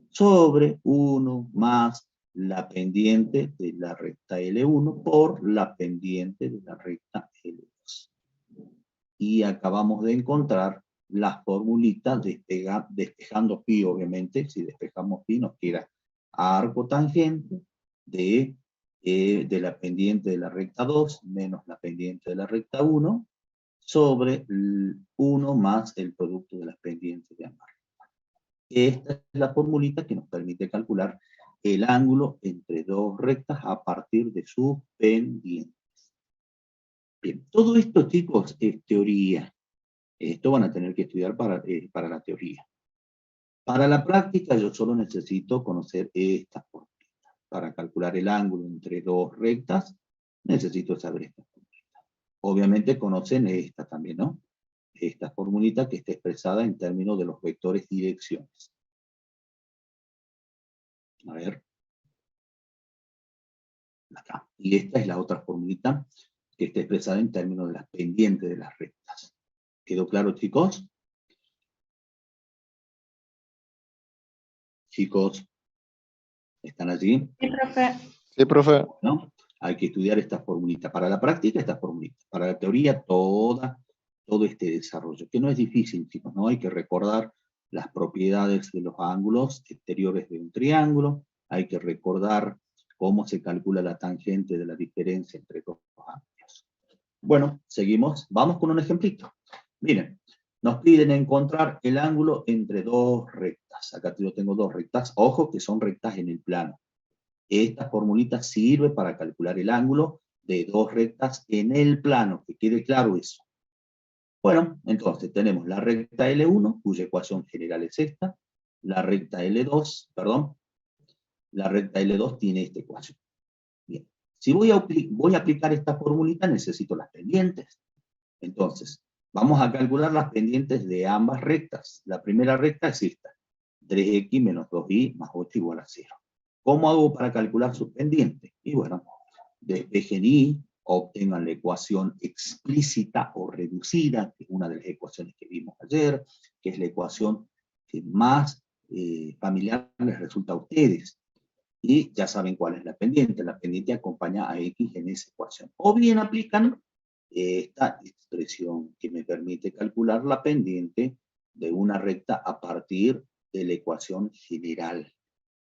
sobre 1 más la pendiente de la recta L1 por la pendiente de la recta L2. Y acabamos de encontrar la formulita despejando phi, obviamente. Si despejamos phi nos queda arco tangente de la pendiente de la recta 2 menos la pendiente de la recta 1 sobre 1 más el producto de las pendientes de ambas. Esta es la formulita que nos permite calcular el ángulo entre dos rectas a partir de sus pendientes. Bien, todo esto, chicos, es teoría. Esto van a tener que estudiar para la teoría. Para la práctica yo solo necesito conocer esta fórmula. Para calcular el ángulo entre dos rectas, necesito saber esta formulita. Obviamente conocen esta también, ¿no? Esta formulita que está expresada en términos de los vectores direcciones. A ver. Acá. Y esta es la otra formulita que está expresada en términos de las pendientes de las rectas. ¿Quedó claro, chicos? Chicos, ¿están allí? Sí, profe. Sí, profe. ¿No? Hay que estudiar esta formulita. Para la práctica, esta formulita. Para la teoría, todo este desarrollo. Que no es difícil, chicos, ¿no? Hay que recordar las propiedades de los ángulos exteriores de un triángulo. Hay que recordar cómo se calcula la tangente de la diferencia entre dos ángulos. Bueno, seguimos. Vamos con un ejemplito. Miren, nos piden encontrar el ángulo entre dos rectas. Acá yo tengo dos rectas. Ojo que son rectas en el plano. Esta formulita sirve para calcular el ángulo de dos rectas en el plano, que quede claro eso. Bueno, entonces tenemos la recta L1, cuya ecuación general es esta, la recta L2, perdón, la recta L2 tiene esta ecuación. Bien, si voy a aplicar esta formulita, necesito las pendientes. Entonces, vamos a calcular las pendientes de ambas rectas. La primera recta es esta, 3x menos 2y más 8 igual a 0. ¿Cómo hago para calcular sus pendientes? Y bueno, despejen y obtengan la ecuación explícita o reducida, que es una de las ecuaciones que vimos ayer, que es la ecuación que más familiar les resulta a ustedes. Y ya saben cuál es la pendiente. La pendiente acompaña a x en esa ecuación. O bien aplican esta expresión que me permite calcular la pendiente de una recta a partir de la ecuación general.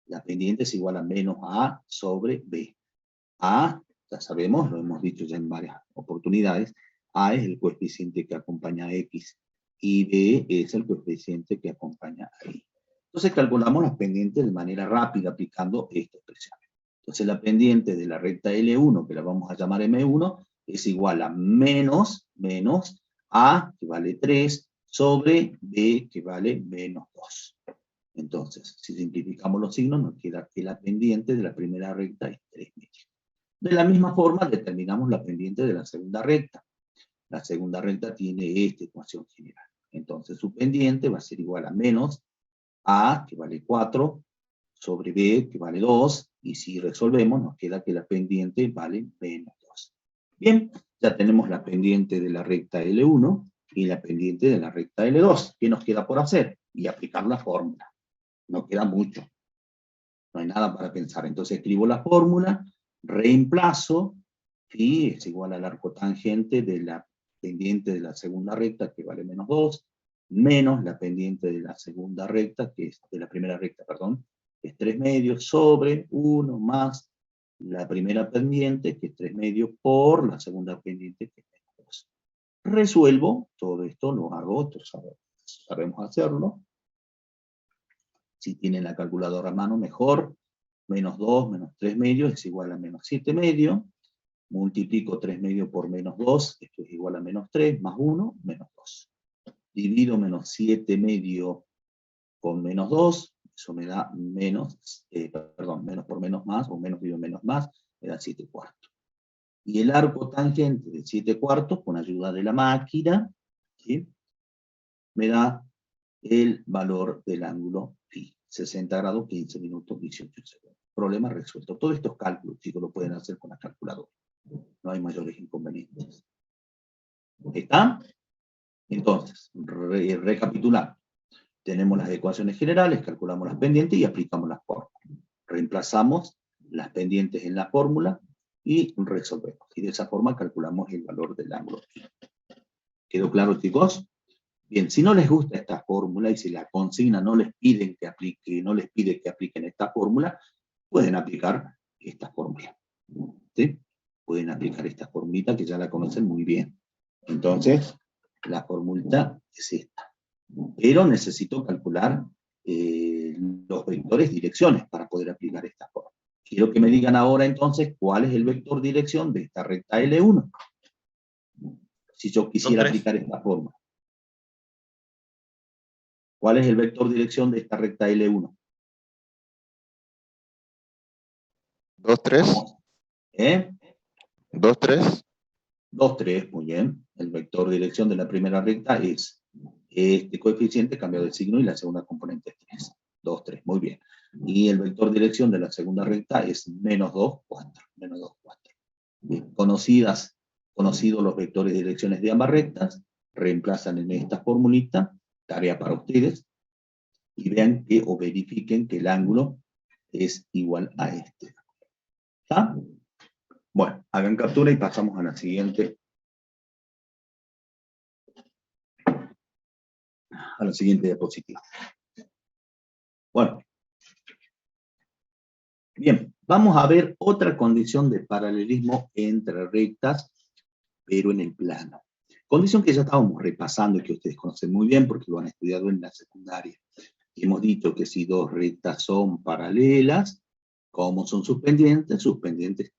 La pendiente es igual a menos a sobre b. A, ya sabemos, lo hemos dicho ya en varias oportunidades, a es el coeficiente que acompaña a x y b es el coeficiente que acompaña a y. Entonces calculamos las pendientes de manera rápida aplicando esta expresión. Entonces la pendiente de la recta L1, que la vamos a llamar M1, es igual a menos a, que vale 3, sobre b, que vale menos 2. Entonces, si simplificamos los signos, nos queda que la pendiente de la primera recta es 3 medios. De la misma forma, determinamos la pendiente de la segunda recta. La segunda recta tiene esta ecuación general. Entonces, su pendiente va a ser igual a menos a, que vale 4, sobre b, que vale 2, y si resolvemos, nos queda que la pendiente vale menos 2. Bien, ya tenemos la pendiente de la recta L1 y la pendiente de la recta L2. ¿Qué nos queda por hacer? Y aplicar la fórmula. No queda mucho. No hay nada para pensar. Entonces escribo la fórmula, reemplazo, phi es igual al arco tangente de la pendiente de la segunda recta, que vale menos 2, menos la pendiente de la segunda recta, que es de la primera recta, perdón, que es 3 medios, sobre 1 más la primera pendiente, que es 3 medios, por la segunda pendiente, que es menos 2. Resuelvo, todo esto lo hago, sabemos hacerlo. Si tienen la calculadora a mano, mejor. Menos 2 menos 3 medios es igual a menos 7 medios. Multiplico 3 medios por menos 2, esto es igual a menos 3, más 1, menos 2. Divido menos 7 medios con menos 2, eso me da menos, menos por menos más, o menos dividido menos más, me da 7 cuartos. Y el arco tangente de 7 cuartos, con ayuda de la máquina, ¿sí?, me da el valor del ángulo phi. 60 grados, 15 minutos, 18 segundos. Problema resuelto. Todos estos cálculos, chicos, lo pueden hacer con la calculadora. No hay mayores inconvenientes. ¿Está? Entonces, recapitulando. Tenemos las ecuaciones generales, calculamos las pendientes y aplicamos las fórmulas. Reemplazamos las pendientes en la fórmula y resolvemos. Y de esa forma calculamos el valor del ángulo phi. ¿Quedó claro, chicos? Bien, si no les gusta esta fórmula y si la consigna no les pide que apliquen esta fórmula, pueden aplicar esta fórmula. ¿Sí? Pueden aplicar esta formulita que ya la conocen muy bien. Entonces, la formulita es esta. Pero necesito calcular los vectores direcciones para poder aplicar esta fórmula. Quiero que me digan ahora entonces cuál es el vector dirección de esta recta L1. Si yo quisiera aplicar esta fórmula. ¿Cuál es el vector dirección de esta recta L1? 2, 3. Vamos. 2, 3. 2, 3, muy bien. El vector dirección de la primera recta es este coeficiente cambiado de signo y la segunda componente es 3. 2, 3, muy bien. Y el vector dirección de la segunda recta es menos 2, 4. Menos 2, 4. Bien, conocidos los vectores de direcciones de ambas rectas, reemplazan en esta formulita, tarea para ustedes, y vean que, o verifiquen que el ángulo es igual a este. ¿Está? Bueno, hagan captura y pasamos a la siguiente diapositiva. Bueno, bien, vamos a ver otra condición de paralelismo entre rectas, pero en el plano. Condición que ya estábamos repasando y que ustedes conocen muy bien porque lo han estudiado en la secundaria. Hemos dicho que si dos rectas son paralelas, ¿cómo son sus pendientes? Sus pendientes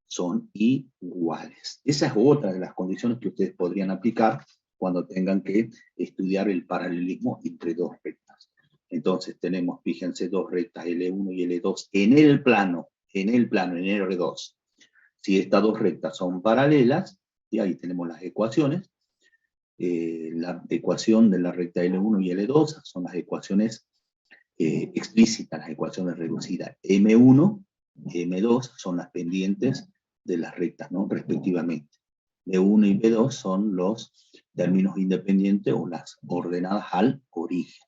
son iguales. Esa es otra de las condiciones que ustedes podrían aplicar cuando tengan que estudiar el paralelismo entre dos rectas. Entonces tenemos, fíjense, dos rectas L1 y L2 en el plano, en R2. Si estas dos rectas son paralelas, y ahí tenemos las ecuaciones, la ecuación de la recta L1 y L2 son las ecuaciones explícitas, las ecuaciones reducidas. M1, M2 son las pendientes de las rectas, ¿no? Respectivamente. B1 y B2 son los términos independientes o las ordenadas al origen.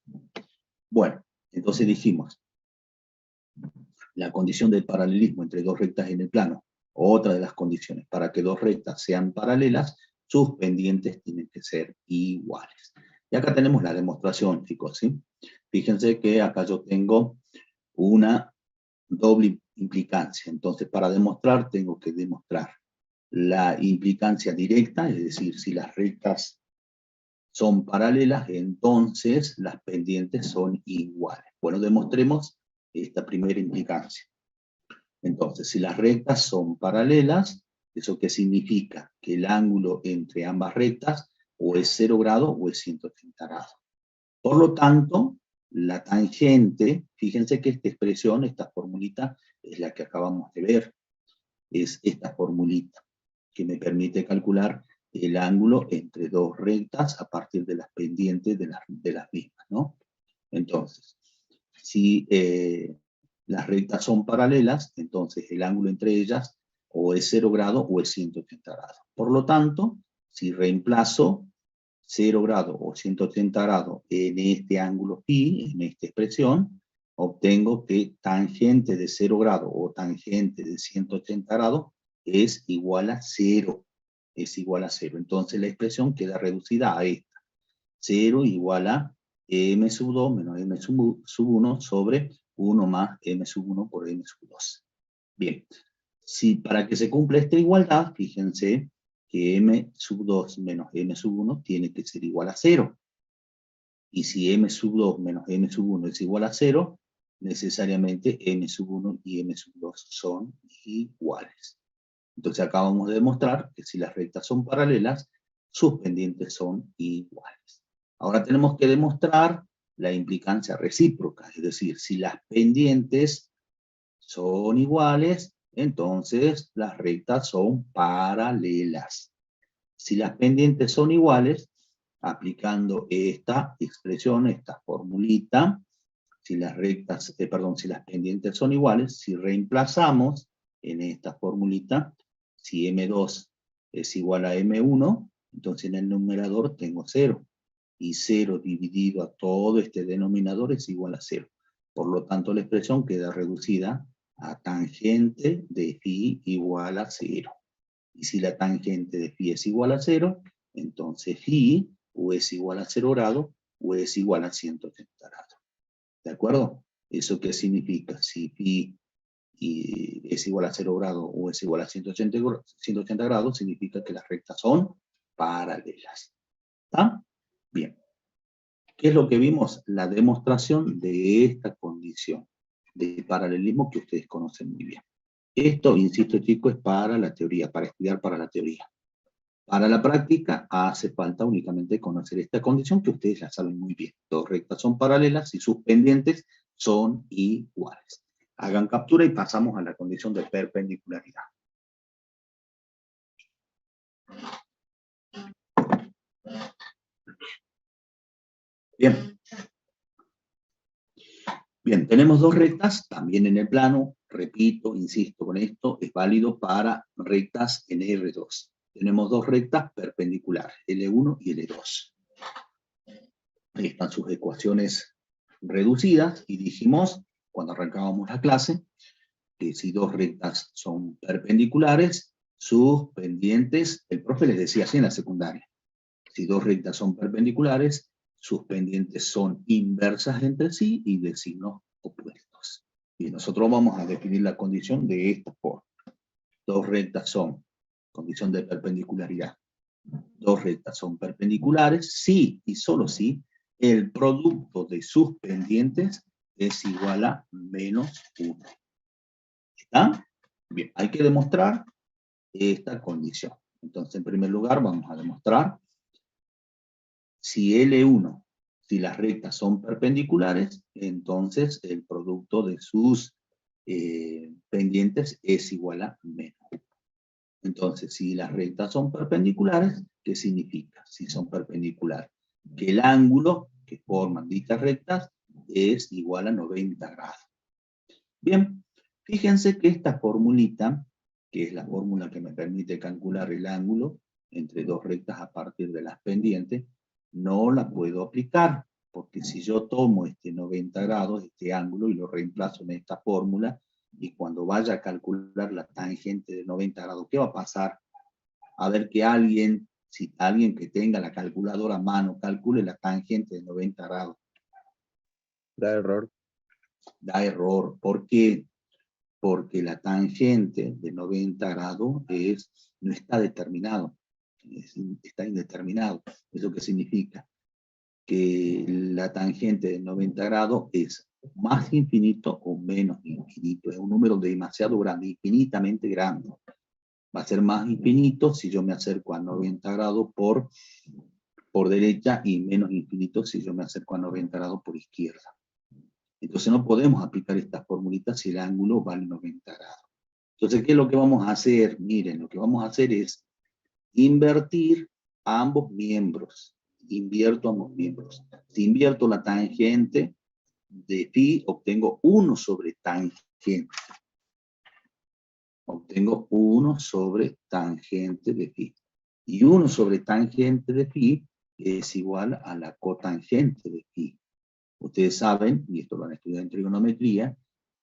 Bueno, entonces dijimos, la condición del paralelismo entre dos rectas en el plano, otra de las condiciones, para que dos rectas sean paralelas, sus pendientes tienen que ser iguales. Y acá tenemos la demostración, chicos, ¿sí? Fíjense que acá yo tengo una doble implicancia. Entonces, para demostrar, tengo que demostrar la implicancia directa, es decir, si las rectas son paralelas, entonces las pendientes son iguales. Bueno, demostremos esta primera implicancia. Entonces, si las rectas son paralelas, ¿eso qué significa? Que el ángulo entre ambas rectas o es 0 grados o es 180 grados. Por lo tanto, la tangente, fíjense que esta expresión, esta formulita, es la que acabamos de ver. Es esta formulita que me permite calcular el ángulo entre dos rectas a partir de las pendientes de las mismas, ¿no? Entonces, si las rectas son paralelas, entonces el ángulo entre ellas o es 0 grados o es 180 grados. Por lo tanto, si reemplazo 0 grados o 180 grados en este ángulo phi, en esta expresión, obtengo que tangente de 0 grados o tangente de 180 grados es igual a 0. Es igual a 0. Entonces la expresión queda reducida a esta. 0 igual a m sub 2 menos m sub 1 sobre 1 más m sub 1 por m sub 2. Bien. Si para que se cumpla esta igualdad, fíjense que m sub 2 menos m sub 1 tiene que ser igual a 0. Y si m sub 2 menos m sub 1 es igual a 0, necesariamente m sub 1 y m sub 2 son iguales. Entonces acabamos de demostrar que si las rectas son paralelas, sus pendientes son iguales. Ahora tenemos que demostrar la implicancia recíproca, es decir, si las pendientes son iguales, entonces las rectas son paralelas. Si las pendientes son iguales, aplicando esta expresión, esta formulita, si las pendientes son iguales, si reemplazamos en esta formulita, si M2 es igual a M1, entonces en el numerador tengo 0. Y 0 dividido a todo este denominador es igual a 0. Por lo tanto, la expresión queda reducida a tangente de phi igual a 0. Y si la tangente de phi es igual a 0, entonces phi o es igual a 0 grados o es igual a 180 grados. ¿De acuerdo? ¿Eso qué significa? Si phi es igual a 0 grados o es igual a 180 grados, significa que las rectas son paralelas. ¿Está? Bien. ¿Qué es lo que vimos? La demostración de esta condición de paralelismo que ustedes conocen muy bien. Esto, insisto chicos, es para la teoría, para estudiar para la teoría. Para la práctica hace falta únicamente conocer esta condición que ustedes ya saben muy bien. Dos rectas son paralelas y sus pendientes son iguales. Hagan captura y pasamos a la condición de perpendicularidad. Bien. Bien, tenemos dos rectas, también en el plano, repito, insisto con esto, es válido para rectas en R2. Tenemos dos rectas perpendiculares, L1 y L2. Ahí están sus ecuaciones reducidas, y dijimos, cuando arrancábamos la clase, que si dos rectas son perpendiculares, sus pendientes, el profe les decía así en la secundaria, si dos rectas son perpendiculares, sus pendientes son inversas entre sí y de signos opuestos. Y nosotros vamos a definir la condición de esta forma. Dos rectas son, condición de perpendicularidad, dos rectas son perpendiculares si y solo si el producto de sus pendientes es igual a menos 1. ¿Está? Bien, hay que demostrar esta condición. Entonces, en primer lugar, vamos a demostrar si L1, si las rectas son perpendiculares, entonces el producto de sus pendientes es igual a menos 1. Entonces, si las rectas son perpendiculares, ¿qué significa? Si son perpendiculares, que el ángulo que forman dichas rectas es igual a 90 grados. Bien, fíjense que esta formulita, que es la fórmula que me permite calcular el ángulo entre dos rectas a partir de las pendientes, no la puedo aplicar, porque si yo tomo este 90 grados, este ángulo, y lo reemplazo en esta fórmula, y cuando vaya a calcular la tangente de 90 grados, ¿qué va a pasar? A ver que alguien, si alguien que tenga la calculadora a mano, calcule la tangente de 90 grados. Da error. Da error. ¿Por qué? Porque la tangente de 90 grados no está determinado, está indeterminado. ¿Eso qué significa? Que la tangente de 90 grados es más infinito o menos infinito. Es un número demasiado grande, infinitamente grande. Va a ser más infinito si yo me acerco a 90 grados por derecha y menos infinito si yo me acerco a 90 grados por izquierda. Entonces no podemos aplicar estas formulitas si el ángulo vale 90 grados. Entonces, ¿qué es lo que vamos a hacer? Miren, lo que vamos a hacer es invertir a ambos miembros. Invierto ambos miembros. Si invierto la tangente de phi, obtengo 1 sobre tangente. Obtengo 1 sobre tangente de phi. Y 1 sobre tangente de phi es igual a la cotangente de phi. Ustedes saben, y esto lo han estudiado en trigonometría,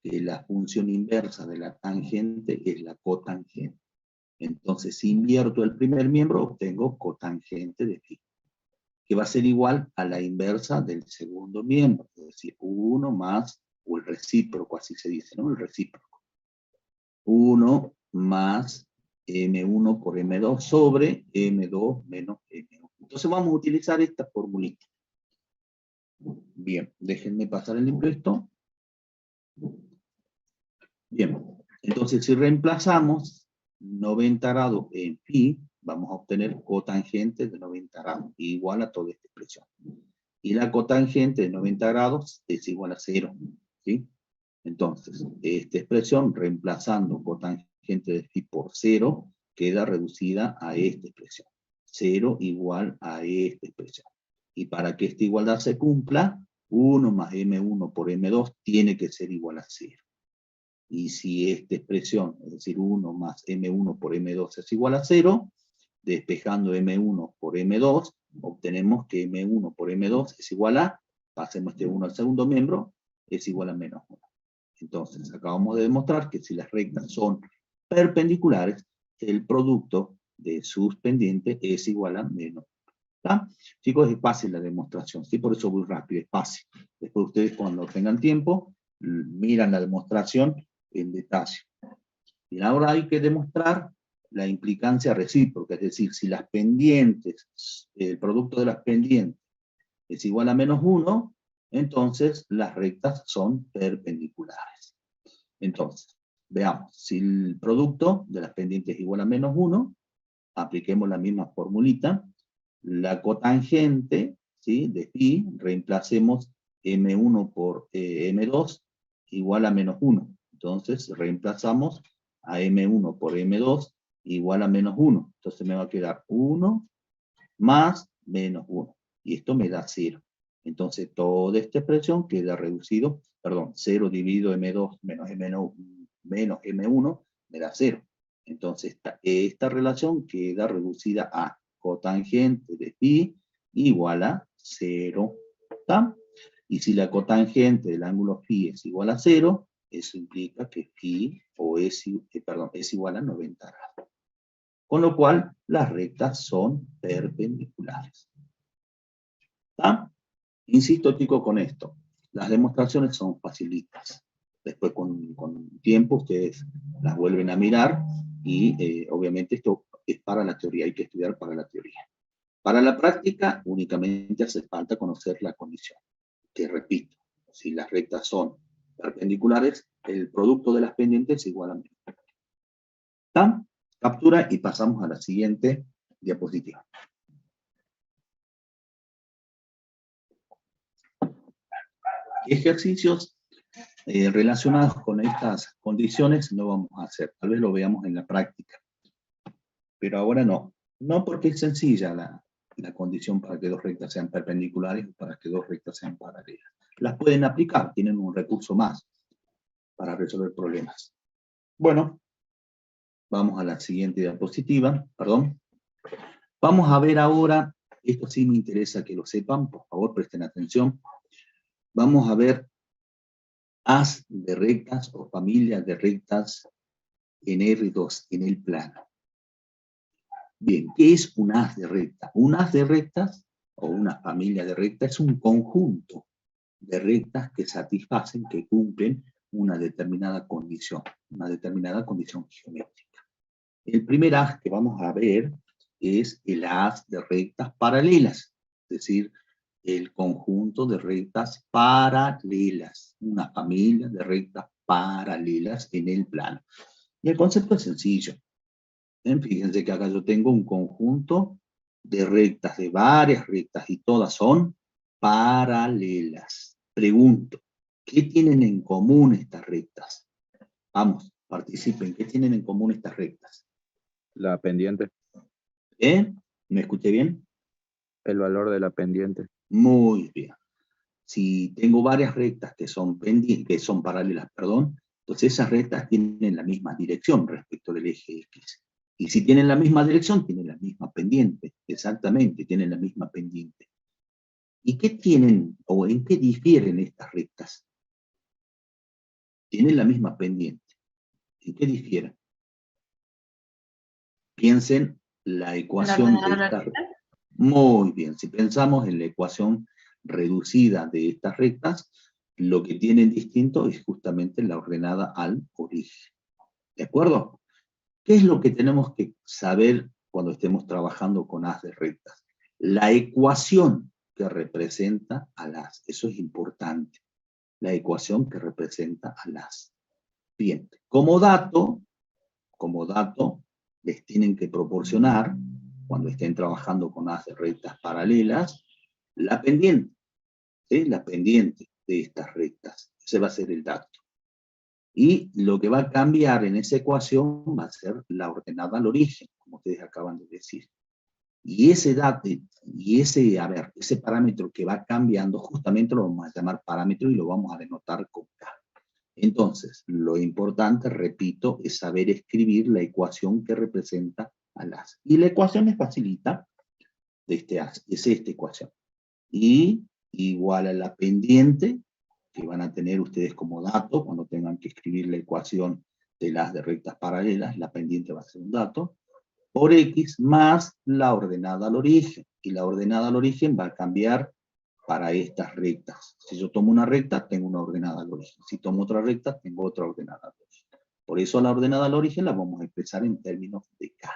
que la función inversa de la tangente es la cotangente. Entonces, si invierto el primer miembro, obtengo cotangente de phi, que va a ser igual a la inversa del segundo miembro, es decir, 1 más, o el recíproco, así se dice, ¿no? El recíproco. 1 más M1 por M2 sobre M2 menos M1. Entonces vamos a utilizar esta formulita. Bien, déjenme pasar el impuesto. Bien, entonces si reemplazamos 90 grados en phi, vamos a obtener cotangente de 90 grados, igual a toda esta expresión. Y la cotangente de 90 grados es igual a 0, ¿sí? Entonces, esta expresión, reemplazando cotangente de phi por 0, queda reducida a esta expresión. 0 igual a esta expresión. Y para que esta igualdad se cumpla, 1 más M1 por M2 tiene que ser igual a 0. Y si esta expresión, es decir, 1 más M1 por M2 es igual a 0, despejando M1 por M2, obtenemos que M1 por M2 es igual a, pasemos este 1 al segundo miembro, es igual a menos 1. Entonces, acabamos de demostrar que si las rectas son perpendiculares, el producto de sus pendientes es igual a menos 1. ¿Está? Chicos, es fácil la demostración, ¿sí? Por eso voy rápido, es fácil. Después ustedes, cuando tengan tiempo, miran la demostración en detalle. Y ahora hay que demostrar la implicancia recíproca, es decir, si las pendientes, el producto de las pendientes es igual a menos 1, entonces las rectas son perpendiculares. Entonces, veamos, si el producto de las pendientes es igual a menos 1, apliquemos la misma formulita. La cotangente, ¿sí?, de phi, reemplacemos M1 por M2 igual a menos 1. Entonces reemplazamos a M1 por M2 igual a menos 1. Entonces me va a quedar 1 más menos 1. Y esto me da 0. Entonces toda esta expresión queda reducido, perdón, 0 dividido M2 menos M1 me da 0. Entonces esta relación queda reducida a cotangente de phi igual a 0. ¿Está? Y si la cotangente del ángulo phi es igual a 0, eso implica que phi es igual a 90 grados. Con lo cual, las rectas son perpendiculares. ¿Está? Insisto, chicos, con esto. Las demostraciones son facilitas. Después, con tiempo, ustedes las vuelven a mirar y, obviamente, esto es para la teoría. Hay que estudiar para la teoría. Para la práctica, únicamente hace falta conocer la condición. Que, repito, si las rectas son perpendiculares, el producto de las pendientes es igual a menos. ¿Está? Captura y pasamos a la siguiente diapositiva. Ejercicios relacionados con estas condiciones no vamos a hacer. Tal vez lo veamos en la práctica. Pero ahora no. No porque es sencilla la condición para que dos rectas sean perpendiculares o para que dos rectas sean paralelas. Las pueden aplicar, tienen un recurso más para resolver problemas. Bueno, vamos a la siguiente diapositiva, perdón. Vamos a ver ahora, esto sí me interesa que lo sepan, por favor presten atención. Vamos a ver haz de rectas o familias de rectas en R2, en el plano. Bien, ¿qué es un haz de rectas? Un haz de rectas o una familia de rectas es un conjunto de rectas que satisfacen, que cumplen una determinada condición geométrica. El primer haz que vamos a ver es el haz de rectas paralelas, es decir, el conjunto de rectas paralelas, una familia de rectas paralelas en el plano. Y el concepto es sencillo. Fíjense que acá yo tengo un conjunto de rectas, de varias rectas, y todas son paralelas. Pregunto, ¿qué tienen en común estas rectas? Vamos, participen, ¿qué tienen en común estas rectas? La pendiente. ¿Me escuché bien? El valor de la pendiente. Muy bien. Si tengo varias rectas que son paralelas, perdón, entonces esas rectas tienen la misma dirección respecto del eje X. Y si tienen la misma dirección, tienen la misma pendiente. Exactamente, tienen la misma pendiente. ¿Y qué tienen, o en qué difieren estas rectas? Tienen la misma pendiente. ¿En qué difieren? Piensen la ecuación de estas rectas. Muy bien, si pensamos en la ecuación reducida de estas rectas, lo que tienen distinto es justamente la ordenada al origen. ¿De acuerdo? ¿Qué es lo que tenemos que saber cuando estemos trabajando con haz de rectas? La ecuación que representa al haz. Eso es importante. La ecuación que representa al haz. Bien, como dato, les tienen que proporcionar, cuando estén trabajando con haz de rectas paralelas, la pendiente. ¿Sí? La pendiente de estas rectas. Ese va a ser el dato. Y lo que va a cambiar en esa ecuación va a ser la ordenada al origen, como ustedes acaban de decir. Y ese dato, ese parámetro que va cambiando, justamente lo vamos a llamar parámetro y lo vamos a denotar con K. Entonces, lo importante, repito, es saber escribir la ecuación que representa al haz. Y la ecuación es facilita de este haz, es esta ecuación. Y igual a la pendiente, que van a tener ustedes como dato, cuando tengan que escribir la ecuación de las de rectas paralelas, la pendiente va a ser un dato, por X más la ordenada al origen. Y la ordenada al origen va a cambiar para estas rectas. Si yo tomo una recta, tengo una ordenada al origen. Si tomo otra recta, tengo otra ordenada al origen. Por eso la ordenada al origen la vamos a expresar en términos de K.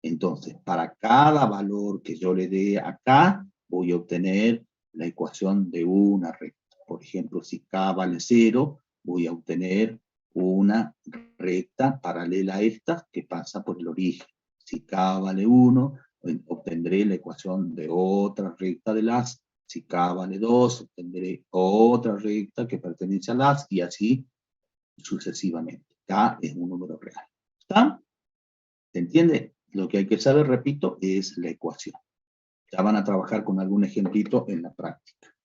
Entonces, para cada valor que yo le dé acá, voy a obtener la ecuación de una recta. Por ejemplo, si K vale 0, voy a obtener una recta paralela a esta que pasa por el origen. Si K vale 1, obtendré la ecuación de otra recta del haz. Si K vale 2, obtendré otra recta que pertenece al haz, y así sucesivamente. K es un número real. ¿Está? ¿Se entiende? Lo que hay que saber, repito, es la ecuación. Ya van a trabajar con algún ejemplito en la práctica.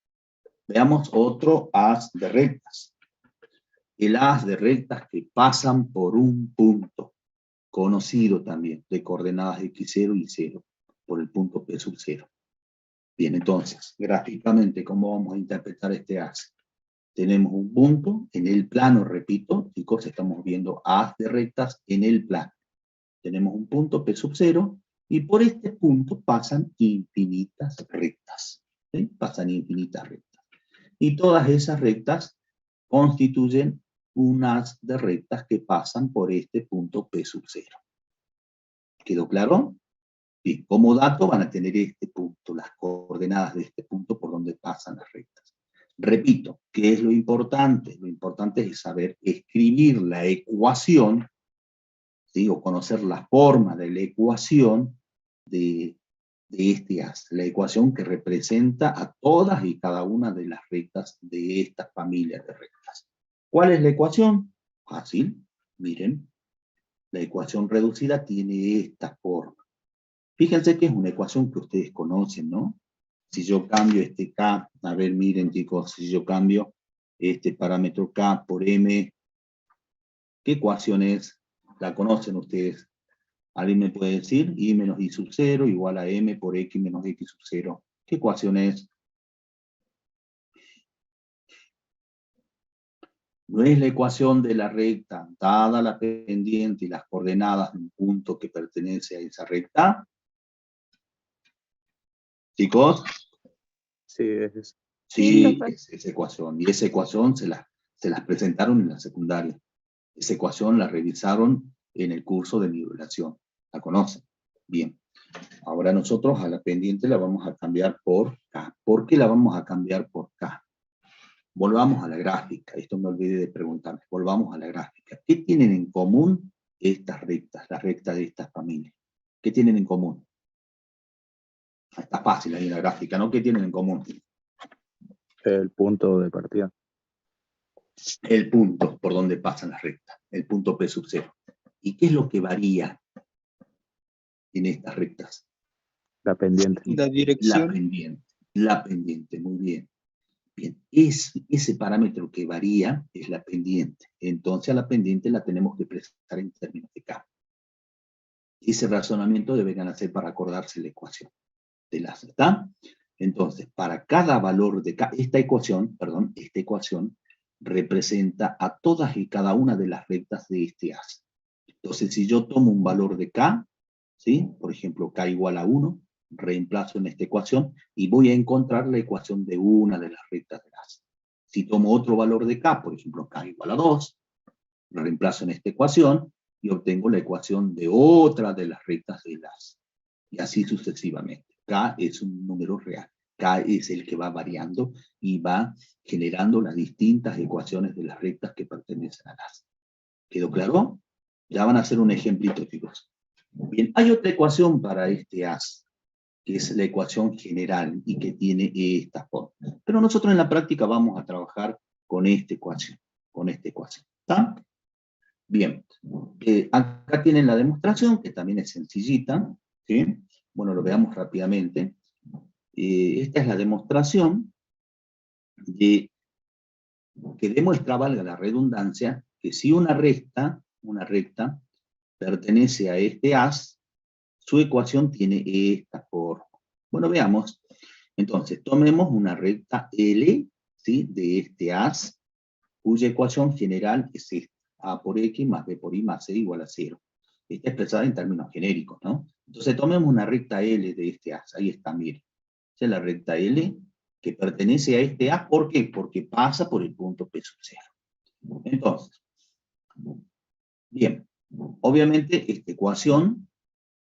Veamos otro haz de rectas. El haz de rectas que pasan por un punto, conocido también, de coordenadas x0 y 0, por el punto P sub 0. Bien, entonces, gráficamente, ¿cómo vamos a interpretar este haz? Tenemos un punto en el plano, repito, chicos, estamos viendo haz de rectas en el plano. Tenemos un punto P sub 0, y por este punto pasan infinitas rectas. ¿Sí? Pasan infinitas rectas. Y todas esas rectas constituyen un haz de rectas que pasan por este punto P sub 0. ¿Quedó claro? Bien, como dato van a tener este punto, las coordenadas de este punto por donde pasan las rectas. Repito, ¿qué es lo importante? Lo importante es saber escribir la ecuación, ¿sí? O conocer la forma de la ecuación de este haz, la ecuación que representa a todas y cada una de las rectas de esta familia de rectas. ¿Cuál es la ecuación? Fácil, miren, la ecuación reducida tiene esta forma. Fíjense que es una ecuación que ustedes conocen, ¿no? Si yo cambio este K, a ver, miren chicos, si yo cambio este parámetro K por M, ¿qué ecuación es? ¿La conocen ustedes? ¿Alguien me puede decir? I menos I sub 0 igual a M por X menos X sub 0. ¿Qué ecuación es? No es la ecuación de la recta, dada la pendiente y las coordenadas de un punto que pertenece a esa recta. ¿Chicos? Sí, es. Sí, es esa ecuación. Y esa ecuación se las presentaron en la secundaria. Esa ecuación la revisaron en el curso de nivelación. ¿La conocen? Bien. Ahora nosotros a la pendiente la vamos a cambiar por K. ¿Por qué la vamos a cambiar por K? Volvamos a la gráfica. Esto me olvidé de preguntarles. Volvamos a la gráfica. ¿Qué tienen en común estas rectas, las rectas de esta familia? ¿Qué tienen en común? Está fácil ahí en la gráfica, ¿no? ¿Qué tienen en común? El punto de partida. El punto por donde pasan las rectas, el punto P sub 0. ¿Y qué es lo que varía en estas rectas? La pendiente. La dirección. La pendiente, muy bien. Bien, ese parámetro que varía es la pendiente. Entonces a la pendiente la tenemos que presentar en términos de K. Ese razonamiento deberían hacer para acordarse la ecuación de la ¿está? Entonces, para cada valor de K, esta ecuación representa a todas y cada una de las rectas de este haz. Entonces, si yo tomo un valor de K, ¿sí? Por ejemplo, K igual a 1, reemplazo en esta ecuación y voy a encontrar la ecuación de una de las rectas del haz. Si tomo otro valor de K, por ejemplo, K igual a 2, reemplazo en esta ecuación y obtengo la ecuación de otra de las rectas del haz. Y así sucesivamente. K es un número real. K es el que va variando y va generando las distintas ecuaciones de las rectas que pertenecen al haz. ¿Quedó claro? Ya van a hacer un ejemplito, chicos. Bien, hay otra ecuación para este haz, que es la ecuación general y que tiene esta forma. Pero nosotros en la práctica vamos a trabajar con esta ecuación. ¿Está? Bien. Acá tienen la demostración, que también es sencillita, ¿sí? Bueno, lo veamos rápidamente. Esta es la demostración que demuestra, valga la redundancia, que si una recta pertenece a este haz, su ecuación tiene esta forma. Bueno, veamos. Entonces, tomemos una recta L, ¿sí? De este haz, cuya ecuación general es esta. A por X más B por Y más C igual a 0. Está expresada en términos genéricos, ¿no? Entonces tomemos una recta L de este haz. Ahí está, miren. Esa es la recta L que pertenece a este haz. ¿Por qué? Porque pasa por el punto P sub 0. Entonces, bien, obviamente esta ecuación,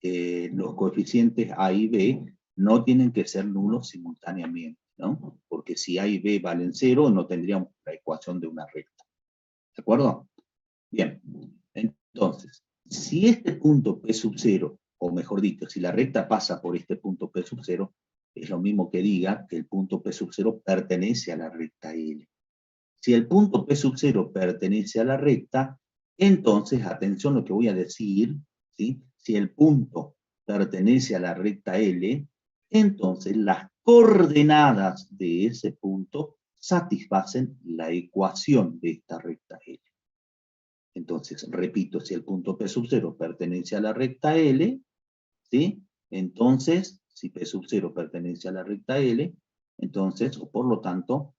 los coeficientes A y B no tienen que ser nulos simultáneamente, ¿no? Porque si A y B valen 0, no tendríamos la ecuación de una recta. ¿De acuerdo? Bien, entonces, si este punto P sub 0 o mejor dicho, si la recta pasa por este punto P sub 0, es lo mismo que diga que el punto P sub 0 pertenece a la recta L. Si el punto P sub 0 pertenece a la recta, entonces, atención a lo que voy a decir, ¿sí? Si el punto pertenece a la recta L, entonces las coordenadas de ese punto satisfacen la ecuación de esta recta L. Entonces, repito, si el punto P sub 0 pertenece a la recta L, ¿sí? Entonces, si P sub 0 pertenece a la recta L, entonces, o por lo tanto,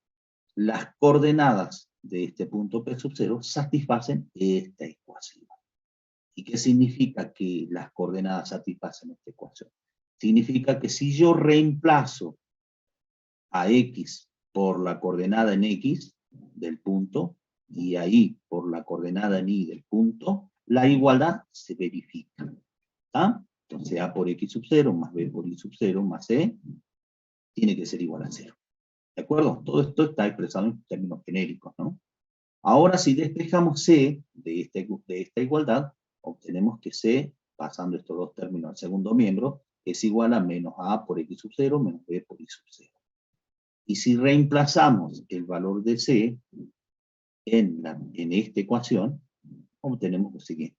las coordenadas de este punto P sub 0 satisfacen esta ecuación. ¿Y qué significa que las coordenadas satisfacen esta ecuación? Significa que si yo reemplazo a X por la coordenada en X del punto, y a Y por la coordenada en Y del punto, la igualdad se verifica. ¿Está? Entonces A por X sub 0 más B por Y sub 0 más C tiene que ser igual a 0. ¿De acuerdo? Todo esto está expresado en términos genéricos, ¿no? Ahora, si despejamos C de esta igualdad, obtenemos que C, pasando estos dos términos al segundo miembro, es igual a menos A por X sub 0 menos B por Y sub 0. Y si reemplazamos el valor de C en esta ecuación, obtenemos lo siguiente.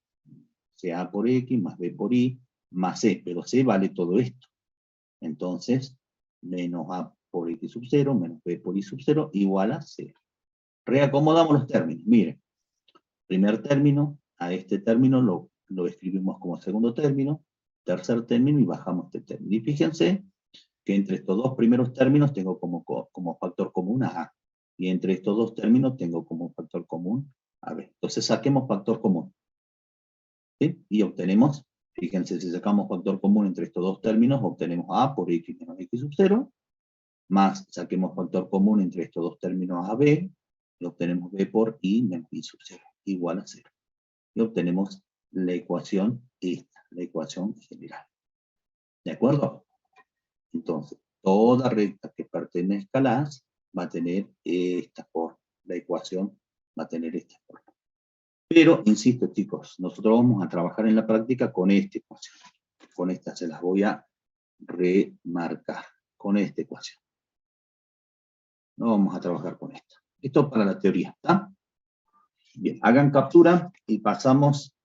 A por X más B por Y más C, pero C vale todo esto. Entonces, menos A por X sub 0 menos B por Y sub 0 igual a 0. Reacomodamos los términos. Miren, primer término, a este término lo escribimos como segundo término, tercer término y bajamos este término. Y fíjense que entre estos dos primeros términos tengo como factor común a A. Y entre estos dos términos tengo como factor común a B. Entonces saquemos factor común. ¿Sí? Y obtenemos, fíjense, si sacamos factor común entre estos dos términos, obtenemos A por X menos X sub 0, más saquemos factor común entre estos dos términos a B, y obtenemos B por Y menos Y sub 0, igual a 0. Y obtenemos la ecuación esta, la ecuación general. ¿De acuerdo? Entonces, toda recta que pertenezca a las va a tener esta forma. La ecuación va a tener esta forma. Pero, insisto, chicos, nosotros vamos a trabajar en la práctica con esta ecuación. Con esta se las voy a remarcar. Con esta ecuación. No vamos a trabajar con esto. Esto para la teoría, ¿está? Bien, hagan captura y pasamos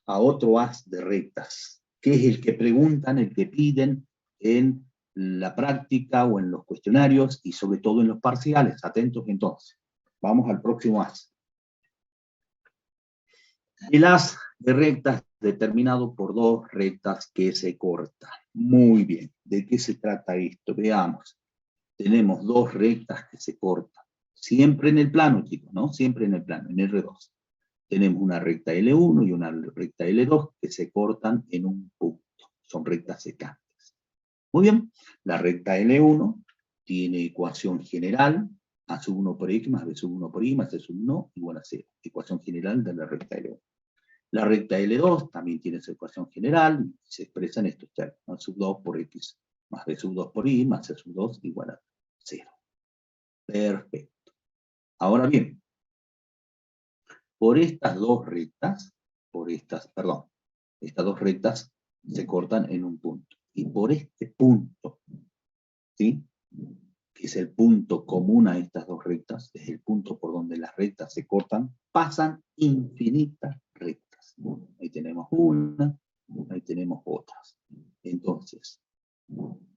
a otro haz de rectas, que es el que preguntan, el que piden en la práctica o en los cuestionarios y sobre todo en los parciales. Atentos entonces. Vamos al próximo haz. El haz de rectas determinado por dos rectas que se cortan. Muy bien. ¿De qué se trata esto? Veamos. Tenemos dos rectas que se cortan. Siempre en el plano, chicos, ¿no? Siempre en el plano, en R2. Tenemos una recta L1 y una recta L2 que se cortan en un punto. Son rectas secantes. Muy bien. La recta L1 tiene ecuación general, A sub 1 por X más B sub 1 por Y más C sub 1 igual a 0. Ecuación general de la recta L1. La recta L2 también tiene su ecuación general, y se expresa en estos términos. A sub 2 por X más B sub 2 por Y más C sub 2 igual a 0. Perfecto. Ahora bien, por estas dos rectas, estas dos rectas se cortan en un punto. Y por este punto, ¿sí? Que es el punto común a estas dos rectas, es el punto por donde las rectas se cortan, pasan infinitas rectas. Ahí tenemos una, ahí tenemos otras. Entonces,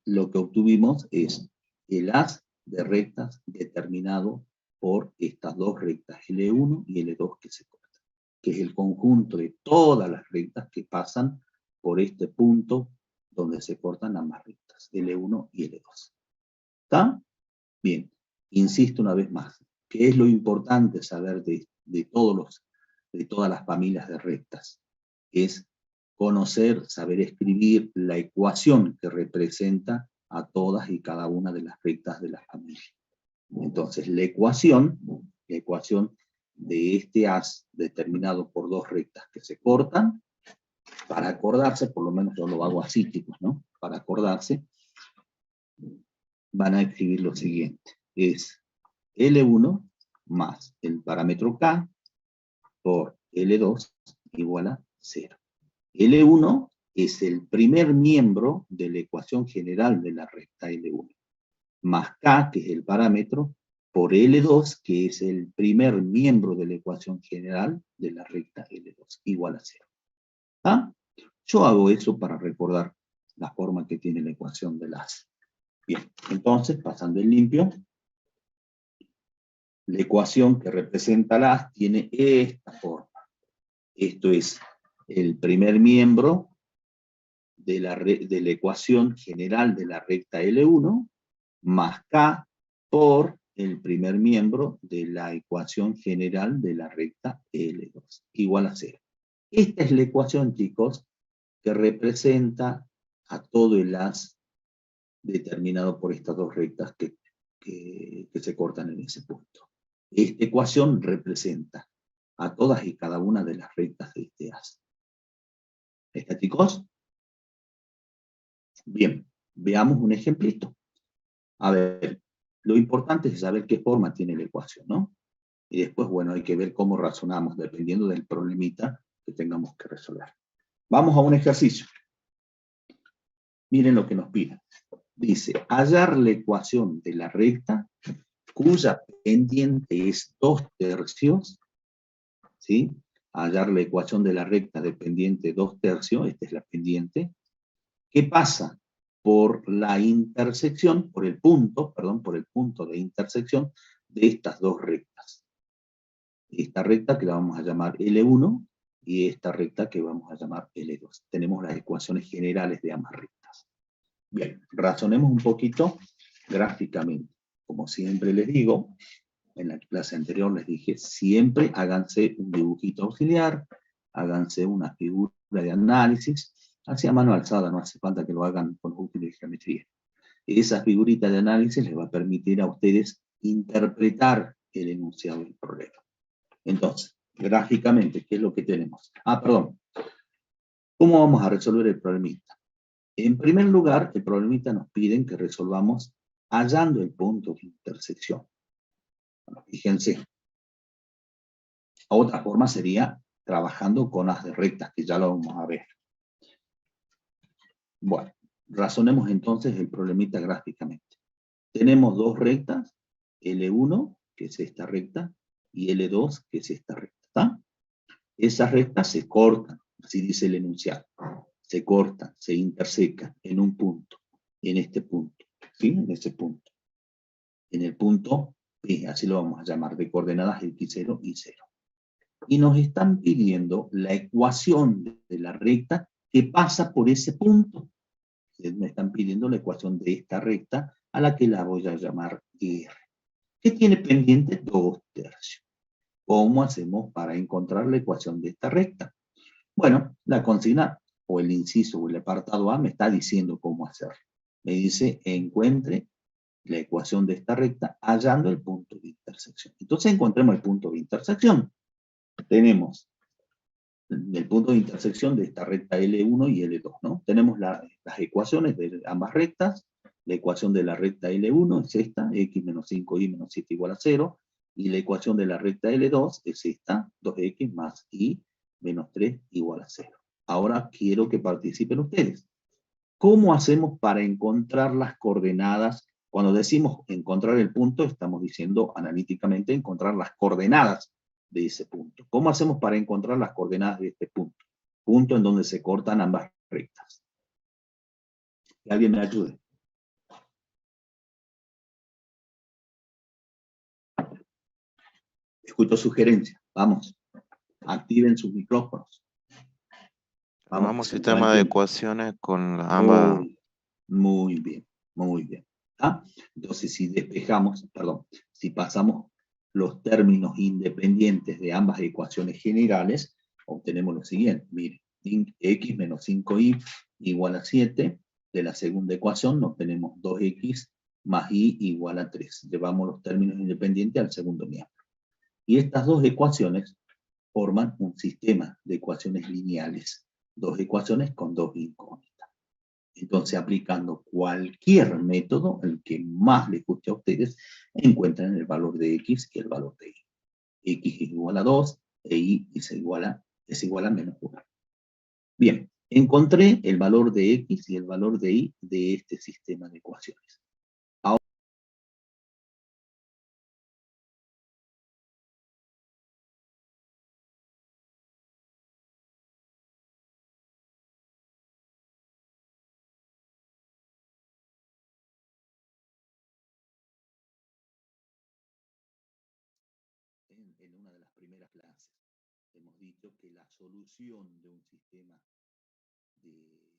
lo que obtuvimos es el haz de rectas determinado por estas dos rectas, L1 y L2 que se cortan, que es el conjunto de todas las rectas que pasan por este punto donde se cortan ambas rectas, L1 y L2. ¿Está? Bien, insisto una vez más, ¿qué es lo importante saber de todas las familias de rectas? Es conocer, saber escribir la ecuación que representa a todas y cada una de las rectas de la familia. Entonces, la ecuación de este haz determinado por dos rectas que se cortan, para acordarse, por lo menos yo lo hago así, chicos, ¿no? Para acordarse, van a escribir lo siguiente. Es L1 más el parámetro K por L2 igual a 0. L1 es el primer miembro de la ecuación general de la recta L1, más K, que es el parámetro, por L2, que es el primer miembro de la ecuación general de la recta L2, igual a 0. ¿Ah? Yo hago eso para recordar la forma que tiene la ecuación de las. Bien, entonces, pasando en limpio, la ecuación que representa las tiene esta forma. Esto es el primer miembro de la ecuación general de la recta L1, más K por el primer miembro de la ecuación general de la recta L2, igual a 0. Esta es la ecuación, chicos, que representa a todo el haz determinado por estas dos rectas que se cortan en ese punto. Esta ecuación representa a todas y cada una de las rectas de este haz. ¿Está, chicos? Bien, veamos un ejemplito. A ver, lo importante es saber qué forma tiene la ecuación, ¿no? Y después, bueno, hay que ver cómo razonamos, dependiendo del problemita que tengamos que resolver. Vamos a un ejercicio. Miren lo que nos pide. Dice, hallar la ecuación de la recta cuya pendiente es 2/3, ¿sí? Hallar la ecuación de la recta de pendiente 2/3, esta es la pendiente, que pasa por la intersección, por el punto de intersección de estas dos rectas. Esta recta que la vamos a llamar L1 y esta recta que vamos a llamar L2. Tenemos las ecuaciones generales de ambas rectas. Bien, razonemos un poquito gráficamente. Como siempre les digo, en la clase anterior les dije, siempre háganse un dibujito auxiliar, háganse una figura de análisis, hacia mano alzada, no hace falta que lo hagan con los útiles de geometría. Esa figurita de análisis les va a permitir a ustedes interpretar el enunciado del problema. Entonces, gráficamente, ¿qué es lo que tenemos? Perdón. ¿Cómo vamos a resolver el problemita? En primer lugar, el problemita nos piden que resolvamos hallando el punto de intersección. Bueno, fíjense. Otra forma sería trabajando con las de rectas, que ya lo vamos a ver. Bueno, razonemos entonces el problemita gráficamente. Tenemos dos rectas, L1, que es esta recta, y L2, que es esta recta. ¿Está? Esas rectas se cortan, así dice el enunciado. Se cortan, se intersecan en un punto, en este punto, ¿sí? En ese punto. En el punto P, así lo vamos a llamar, de coordenadas X0 y 0. Y nos están pidiendo la ecuación de la recta que pasa por ese punto. Me están pidiendo la ecuación de esta recta, a la que la voy a llamar R. ¿Qué tiene pendiente? 2/3. ¿Cómo hacemos para encontrar la ecuación de esta recta? Bueno, la consigna, o el inciso, o el apartado A, me está diciendo cómo hacerlo. Me dice, encuentre la ecuación de esta recta hallando el punto de intersección. Entonces encontremos el punto de intersección. Tenemos el punto de intersección de esta recta L1 y L2, ¿no? Tenemos las ecuaciones de ambas rectas. La ecuación de la recta L1 es esta, x menos 5y menos 7 igual a 0, y la ecuación de la recta L2 es esta, 2x más y menos 3 igual a 0. Ahora quiero que participen ustedes. ¿Cómo hacemos para encontrar las coordenadas? Cuando decimos encontrar el punto, estamos diciendo analíticamente encontrar las coordenadas de ese punto. ¿Cómo hacemos para encontrar las coordenadas de este punto? Punto en donde se cortan ambas rectas. Que alguien me ayude. Escucho sugerencias. Vamos. Activen sus micrófonos. Vamos, sistema de ecuaciones con ambas. Muy bien, muy bien. ¿Ah? Entonces, si despejamos, si pasamos los términos independientes de ambas ecuaciones generales, obtenemos lo siguiente. Miren, x menos 5y igual a 7. De la segunda ecuación obtenemos 2x más y igual a 3. Llevamos los términos independientes al segundo miembro. Y estas dos ecuaciones forman un sistema de ecuaciones lineales. Dos ecuaciones con dos incógnitas. Entonces, aplicando cualquier método, el que más les guste a ustedes, encuentran el valor de x y el valor de y. X es igual a 2, e y es igual a menos 1. Bien, Encontré el valor de X y el valor de Y de este sistema de ecuaciones. Ahora, en una de las primeras clases hemos dicho que la solución de un sistema de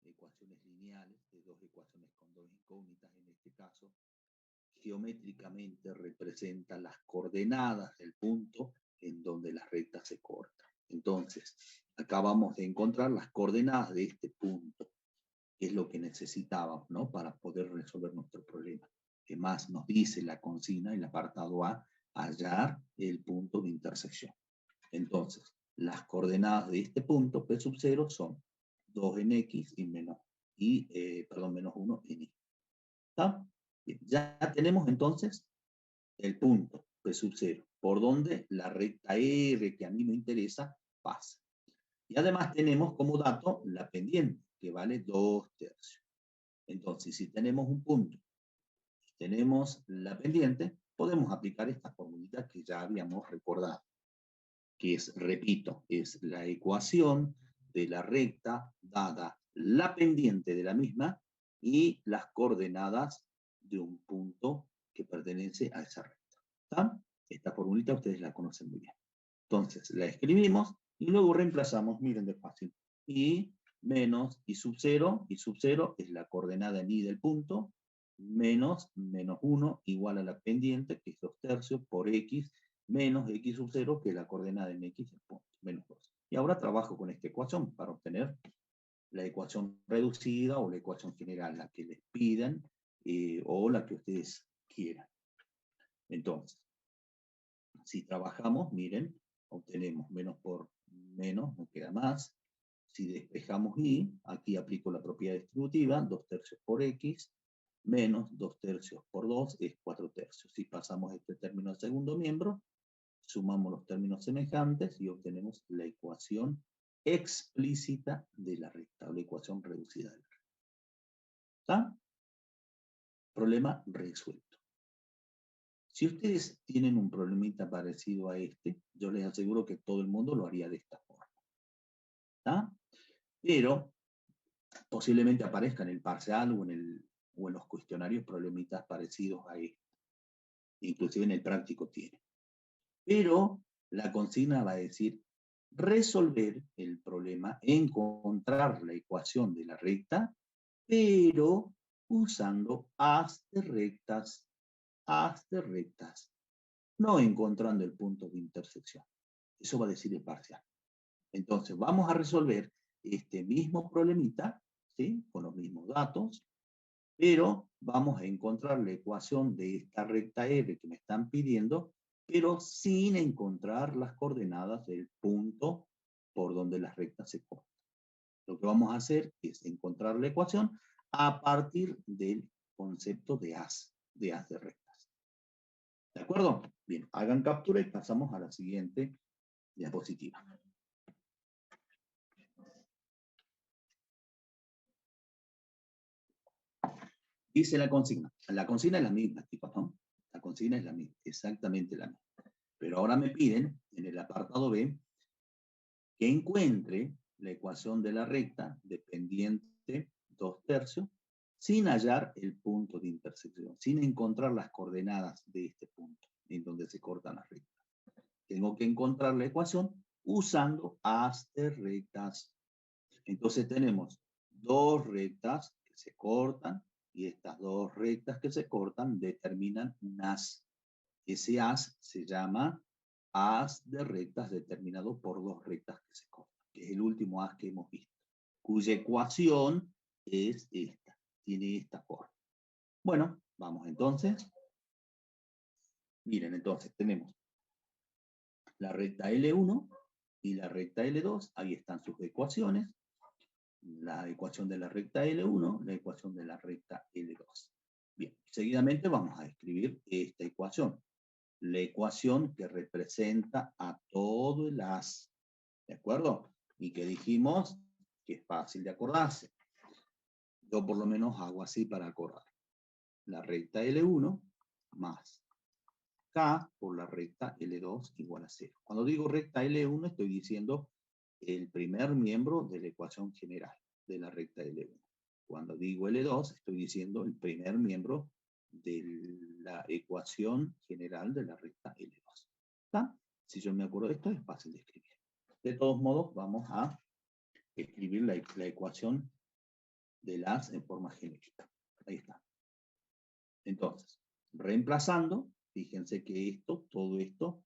ecuaciones lineales, de dos ecuaciones con dos incógnitas en este caso, geométricamente representa las coordenadas del punto en donde la recta se corta. Entonces, acabamos de encontrar las coordenadas de este punto, que es lo que necesitábamos, ¿no?, para poder resolver nuestro problema. Que más nos dice la consigna, el apartado A, hallar el punto de intersección. Entonces, las coordenadas de este punto, P sub 0, son 2 en X y menos 1 en Y. ¿Está? Bien, ya tenemos entonces el punto P sub 0, por donde la recta R, que a mí me interesa, pasa. Y además tenemos como dato la pendiente, que vale 2/3. Entonces, si tenemos un punto y tenemos la pendiente, podemos aplicar esta formulita que ya habíamos recordado, que es, repito, es la ecuación de la recta dada la pendiente de la misma y las coordenadas de un punto que pertenece a esa recta. ¿Está? Esta formulita ustedes la conocen muy bien. Entonces, la escribimos y luego reemplazamos, miren de fácil, y menos y sub 0 es la coordenada en y del punto, menos 1 igual a la pendiente, que es 2/3, por x, menos x sub 0, que es la coordenada en x del punto, menos 2. Y ahora trabajo con esta ecuación para obtener la ecuación reducida o la ecuación general, la que les pidan o la que ustedes quieran. Entonces, si trabajamos, miren, obtenemos menos por menos, no queda más. Si despejamos y, aquí aplico la propiedad distributiva, 2/3 por x, menos 2/3 por 2 es 4/3. Si pasamos este término al segundo miembro, sumamos los términos semejantes y obtenemos la ecuación explícita de la recta, o la ecuación reducida de la recta. ¿Está? Problema resuelto. Si ustedes tienen un problemita parecido a este, yo les aseguro que todo el mundo lo haría de esta forma. ¿Está? Pero posiblemente aparezca en el parcial o en los cuestionarios problemitas parecidos a este. Inclusive en el práctico tiene. Pero la consigna va a decir resolver el problema, encontrar la ecuación de la recta, pero usando haz de rectas, no encontrando el punto de intersección. Eso va a decir el parcial. Entonces, vamos a resolver este mismo problemita, ¿sí?, con los mismos datos, pero vamos a encontrar la ecuación de esta recta R que me están pidiendo, pero sin encontrar las coordenadas del punto por donde las rectas se cortan. Lo que vamos a hacer es encontrar la ecuación a partir del concepto de haz de rectas. ¿De acuerdo? Bien, hagan captura y pasamos a la siguiente diapositiva. Dice la consigna. La consigna es la misma, chicos, ¿no? La consigna es la misma, exactamente la misma. Pero ahora me piden, en el apartado B, que encuentre la ecuación de la recta de pendiente 2/3 sin hallar el punto de intersección, sin encontrar las coordenadas de este punto en donde se cortan las rectas. Tengo que encontrar la ecuación usando haz de rectas. Entonces tenemos dos rectas que se cortan y estas dos rectas que se cortan determinan un haz. Ese haz se llama haz de rectas determinado por dos rectas que se cortan, que es el último haz que hemos visto, cuya ecuación es esta, tiene esta forma. Bueno, vamos entonces. Miren, entonces tenemos la recta L1 y la recta L2, ahí están sus ecuaciones. La ecuación de la recta L1, la ecuación de la recta L2. Bien, seguidamente vamos a escribir esta ecuación. La ecuación que representa a todo el haz. ¿De acuerdo? Y que dijimos que es fácil de acordarse. Yo por lo menos hago así para acordar. La recta L1 más K por la recta L2 igual a 0. Cuando digo recta L1 estoy diciendo el primer miembro de la ecuación general de la recta L1. Cuando digo L2 estoy diciendo el primer miembro de la ecuación general de la recta L2. ¿Está? Si yo me acuerdo de esto es fácil de escribir. De todos modos vamos a escribir la ecuación de las en forma genérica. Ahí está. Entonces, reemplazando, fíjense que todo esto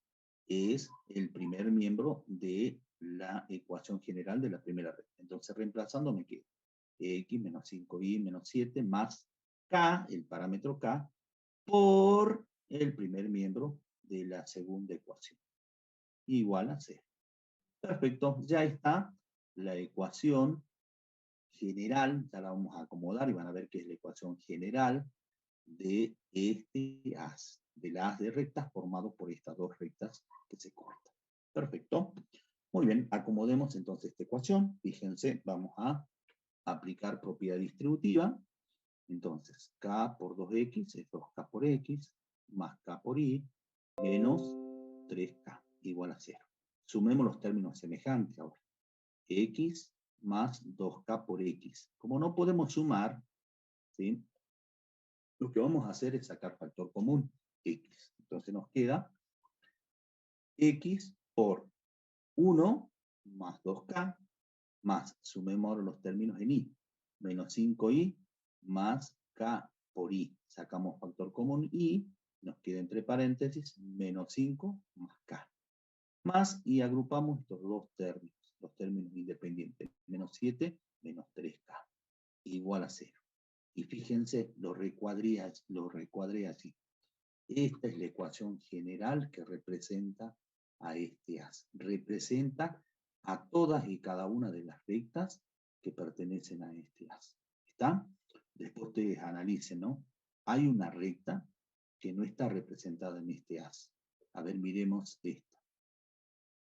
es el primer miembro de la ecuación general de la primera recta. Entonces, reemplazando me queda x menos 5y menos 7 más k, el parámetro k, por el primer miembro de la segunda ecuación. Igual a 0. Perfecto, ya está la ecuación general, ya la vamos a acomodar y van a ver que es la ecuación general de este haz, del haz de rectas formado por estas dos rectas que se cortan. Perfecto. Muy bien, acomodemos entonces esta ecuación. Fíjense, vamos a aplicar propiedad distributiva. Entonces, k por 2x es 2k por x, más k por y, menos 3k, igual a 0. Sumemos los términos semejantes ahora. X más 2k por x. Como no podemos sumar, ¿sí?, lo que vamos a hacer es sacar factor común, x. Entonces nos queda x por 1 más 2k, más, sumemos ahora los términos en y, menos 5y más k por y. Sacamos factor común y, nos queda entre paréntesis, menos 5 más k. Más, y agrupamos estos dos términos, los términos independientes, menos 7, menos 3k, igual a 0. Y fíjense, lo recuadré así. Esta es la ecuación general que representa a este haz. Representa a todas y cada una de las rectas que pertenecen a este haz. ¿Está? Después ustedes analicen, ¿no? Hay una recta que no está representada en este haz. A ver, miremos esta.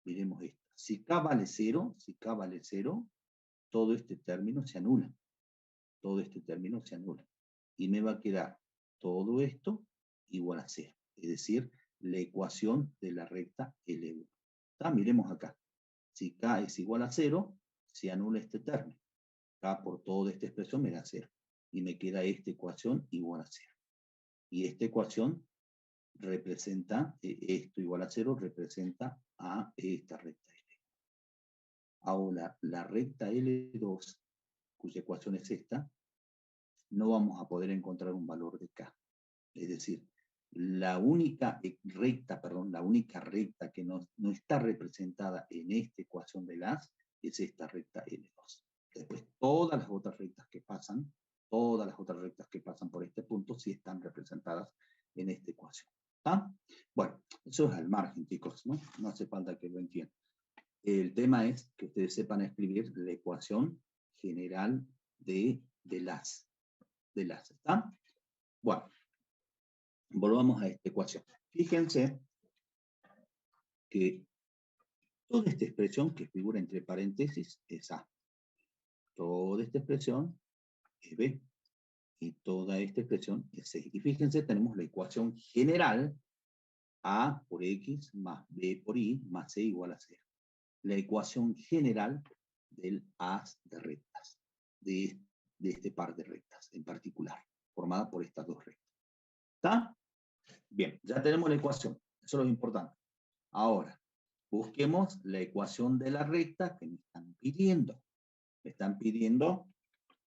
Miremos esta. Si k vale 0, todo este término se anula. Todo este término se anula. Y me va a quedar todo esto igual a 0. Es decir, la ecuación de la recta L1. ¿Está? Miremos acá. Si k es igual a 0, se anula este término. K por toda esta expresión me da 0. Y me queda esta ecuación igual a 0. Y esta ecuación representa, esto igual a 0, representa a esta recta L1. Ahora, la recta L2, cuya ecuación es esta, no vamos a poder encontrar un valor de k. Es decir, la única recta que no está representada en esta ecuación de haz es esta recta L2. Después, todas las otras rectas que pasan por este punto sí están representadas en esta ecuación. ¿Está? Bueno, eso es al margen, chicos, ¿no? No hace falta que lo entiendan. El tema es que ustedes sepan escribir la ecuación general de haz. ¿Está? Bueno, volvamos a esta ecuación. Fíjense que toda esta expresión que figura entre paréntesis es A. Toda esta expresión es B. Y toda esta expresión es C. Y fíjense, tenemos la ecuación general A por X más B por Y más C igual a 0. La ecuación general del haz de rectas. De este par de rectas en particular, formada por estas dos rectas. ¿Está? Bien, ya tenemos la ecuación. Eso es lo importante. Ahora, busquemos la ecuación de la recta que me están pidiendo. Me están pidiendo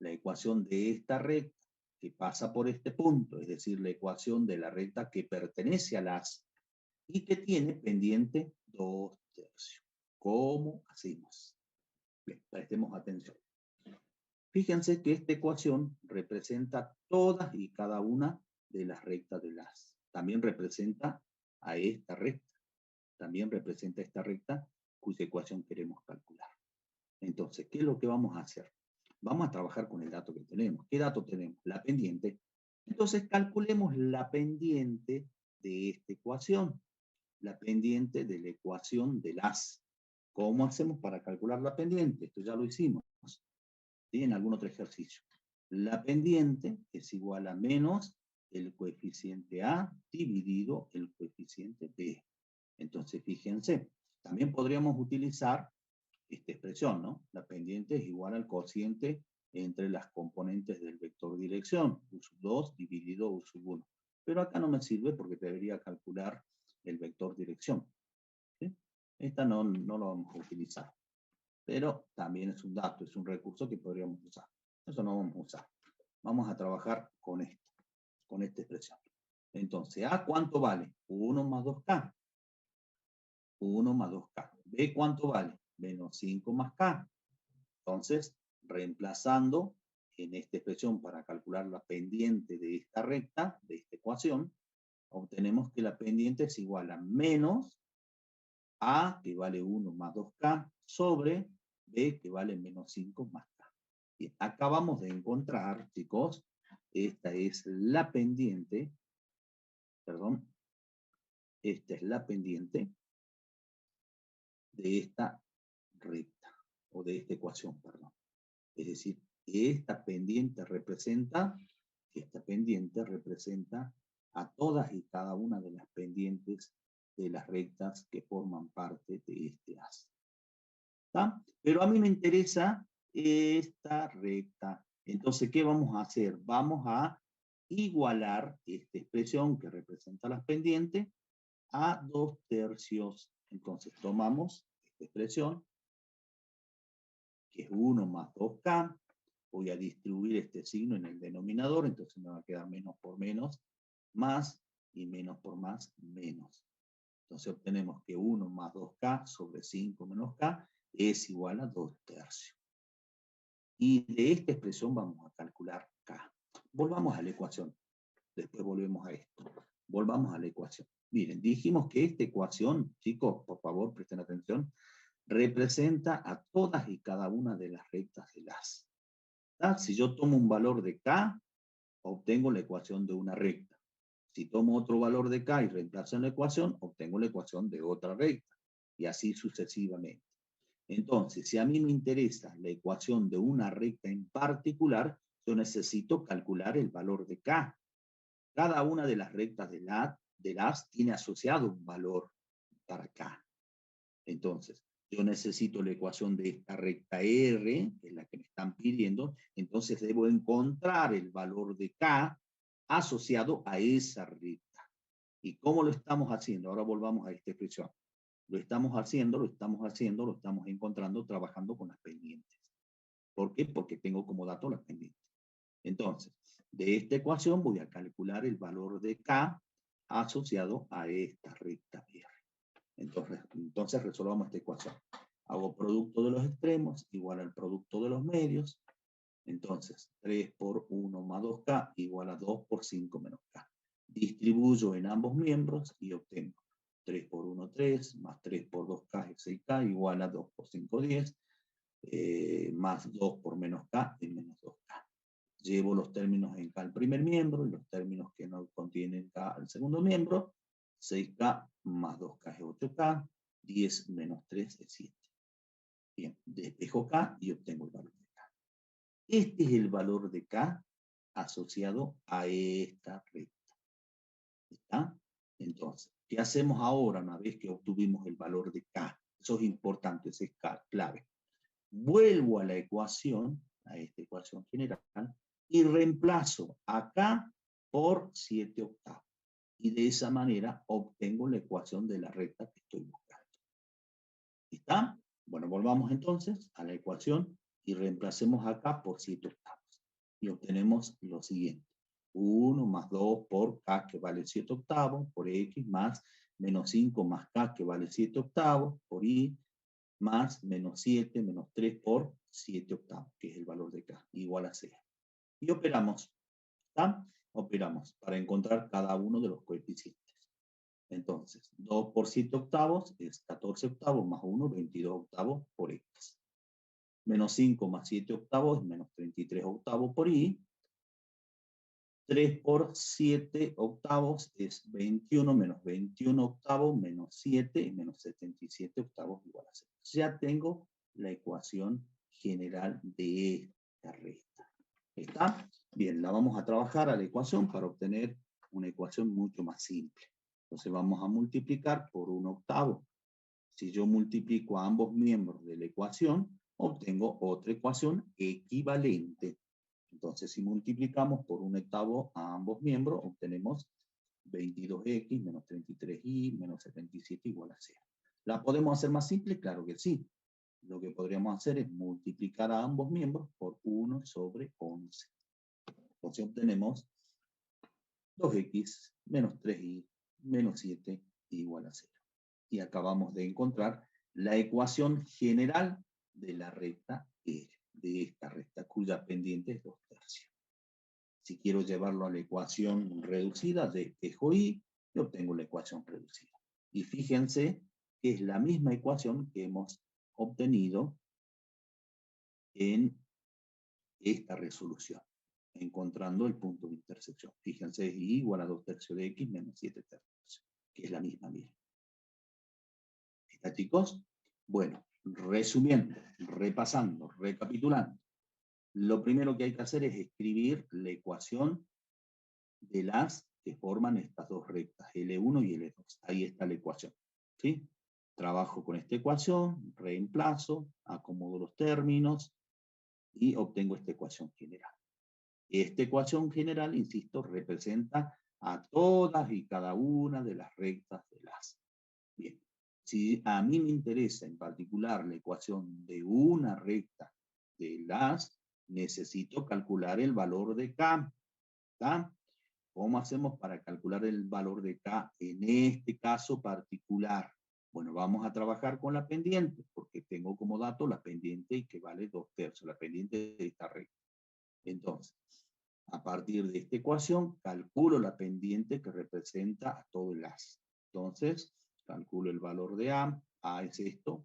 la ecuación de esta recta que pasa por este punto, es decir, la ecuación de la recta que pertenece al haz y que tiene pendiente 2/3. ¿Cómo hacemos? Bien, prestemos atención. Fíjense que esta ecuación representa todas y cada una de las rectas del haz. También representa a esta recta. También representa esta recta cuya ecuación queremos calcular. Entonces, ¿qué es lo que vamos a hacer? Vamos a trabajar con el dato que tenemos. ¿Qué dato tenemos? La pendiente. Entonces, calculemos la pendiente de esta ecuación. La pendiente de la ecuación del haz. ¿Cómo hacemos para calcular la pendiente? Esto ya lo hicimos, ¿sí? En algún otro ejercicio. La pendiente es igual a menos el coeficiente A dividido el coeficiente B. Entonces, fíjense, también podríamos utilizar esta expresión, ¿no? La pendiente es igual al cociente entre las componentes del vector dirección, U sub 2 dividido U sub 1. Pero acá no me sirve porque debería calcular el vector dirección. ¿Sí? Esta no lo vamos a utilizar. Pero también es un dato, es un recurso que podríamos usar. Eso no vamos a usar. Vamos a trabajar con esto, con esta expresión. Entonces, A, ¿cuánto vale? 1 más 2K. 1 más 2K. B, ¿cuánto vale? Menos 5 más K. Entonces, reemplazando en esta expresión para calcular la pendiente de esta recta, de esta ecuación, obtenemos que la pendiente es igual a menos A, que vale 1 más 2K, sobre B, que vale menos 5 más K. Bien, acabamos de encontrar, chicos, esta es la pendiente, perdón, esta es la pendiente de esta recta, o de esta ecuación, perdón. Es decir, esta pendiente representa a todas y cada una de las pendientes de las rectas que forman parte de este haz. ¿Está? Pero a mí me interesa esta recta. Entonces, ¿qué vamos a hacer? Vamos a igualar esta expresión que representa las pendientes a 2/3. Entonces, tomamos esta expresión, que es 1 más 2K. Voy a distribuir este signo en el denominador, entonces me va a quedar menos por menos, más, y menos por más, menos. Entonces obtenemos que 1 más 2K sobre 5 menos K es igual a 2/3. Y de esta expresión vamos a calcular K. Volvamos a la ecuación. Después volvemos a esto. Volvamos a la ecuación. Miren, dijimos que esta ecuación, chicos, por favor, presten atención, representa a todas y cada una de las rectas del haz. Si yo tomo un valor de K, obtengo la ecuación de una recta. Si tomo otro valor de K y reemplazo en la ecuación, obtengo la ecuación de otra recta. Y así sucesivamente. Entonces, si a mí me interesa la ecuación de una recta en particular, yo necesito calcular el valor de K. Cada una de las rectas del haz tiene asociado un valor para K. Entonces, yo necesito la ecuación de esta recta R, que es la que me están pidiendo, entonces debo encontrar el valor de K asociado a esa recta. ¿Y cómo lo estamos haciendo? Ahora volvamos a esta expresión. Lo estamos encontrando trabajando con las pendientes. ¿Por qué? Porque tengo como dato las pendientes. Entonces, de esta ecuación voy a calcular el valor de K asociado a esta recta R. Entonces resolvamos esta ecuación. Hago producto de los extremos igual al producto de los medios. Entonces, 3 por 1 más 2K igual a 2 por 5 menos K. Distribuyo en ambos miembros y obtengo 3 por 1, 3, más 3 por 2K es 6K igual a 2 por 5, 10, más 2 por menos K es menos 2K. Llevo los términos en K al primer miembro y los términos que no contienen K al segundo miembro. 6K más 2K es 8K, 10 menos 3 es 7. Bien, despejo K y obtengo el valor de K. Este es el valor de K asociado a esta recta. ¿Está? Entonces, ¿qué hacemos ahora una vez que obtuvimos el valor de K? Eso es importante, eso es clave. Vuelvo a la ecuación, a esta ecuación general, y reemplazo a K por 7/8. Y de esa manera obtengo la ecuación de la recta que estoy buscando. ¿Está? Bueno, volvamos entonces a la ecuación y reemplacemos acá por 7/8. Y obtenemos lo siguiente. 1 más 2 por K que vale 7/8 por X más menos 5 más K que vale 7/8 por Y más menos 7 menos 3 por 7/8, que es el valor de K, igual a 0. Y operamos. ¿Está? Operamos para encontrar cada uno de los coeficientes. Entonces, 2 por 7/8 es 14/8 más 1, 22/8 por X. Menos 5 más 7/8 es menos 33/8 por Y. 3 por 7 octavos es 21 menos 21 octavos menos 7 y menos 77 octavos igual a 0. Ya tengo la ecuación general de esta recta. ¿Está? Bien, la vamos a trabajar a la ecuación para obtener una ecuación mucho más simple. Entonces vamos a multiplicar por 1 octavo. Si yo multiplico a ambos miembros de la ecuación, obtengo otra ecuación equivalente. Entonces, si multiplicamos por 1 octavo a ambos miembros, obtenemos 22x menos 33y menos 77 igual a 0. ¿La podemos hacer más simple? Claro que sí. Lo que podríamos hacer es multiplicar a ambos miembros por 1 sobre 11. Entonces obtenemos 2x menos 3y menos 7 igual a 0. Y acabamos de encontrar la ecuación general de la recta R, de esta recta cuya pendiente es 2/3. Si quiero llevarlo a la ecuación reducida de espejo Y, yo obtengo la ecuación reducida. Y fíjense que es la misma ecuación que hemos obtenido en esta resolución, encontrando el punto de intersección. Fíjense, es Y igual a 2/3 de X menos 7/3, que es la misma, miren. ¿Está, chicos? Bueno, resumiendo, repasando, recapitulando. Lo primero que hay que hacer es escribir la ecuación de las que forman estas dos rectas, L1 y L2. Ahí está la ecuación. ¿Sí? Trabajo con esta ecuación, reemplazo, acomodo los términos y obtengo esta ecuación general. Esta ecuación general, insisto, representa a todas y cada una de las rectas de las. Bien, si a mí me interesa en particular la ecuación de una recta de las, necesito calcular el valor de K. ¿Está? ¿Cómo hacemos para calcular el valor de K en este caso particular? Bueno, vamos a trabajar con la pendiente, porque tengo como dato la pendiente y que vale 2/3, la pendiente de esta recta. Entonces, a partir de esta ecuación, calculo la pendiente que representa a todo el as. Entonces, calculo el valor de A es esto,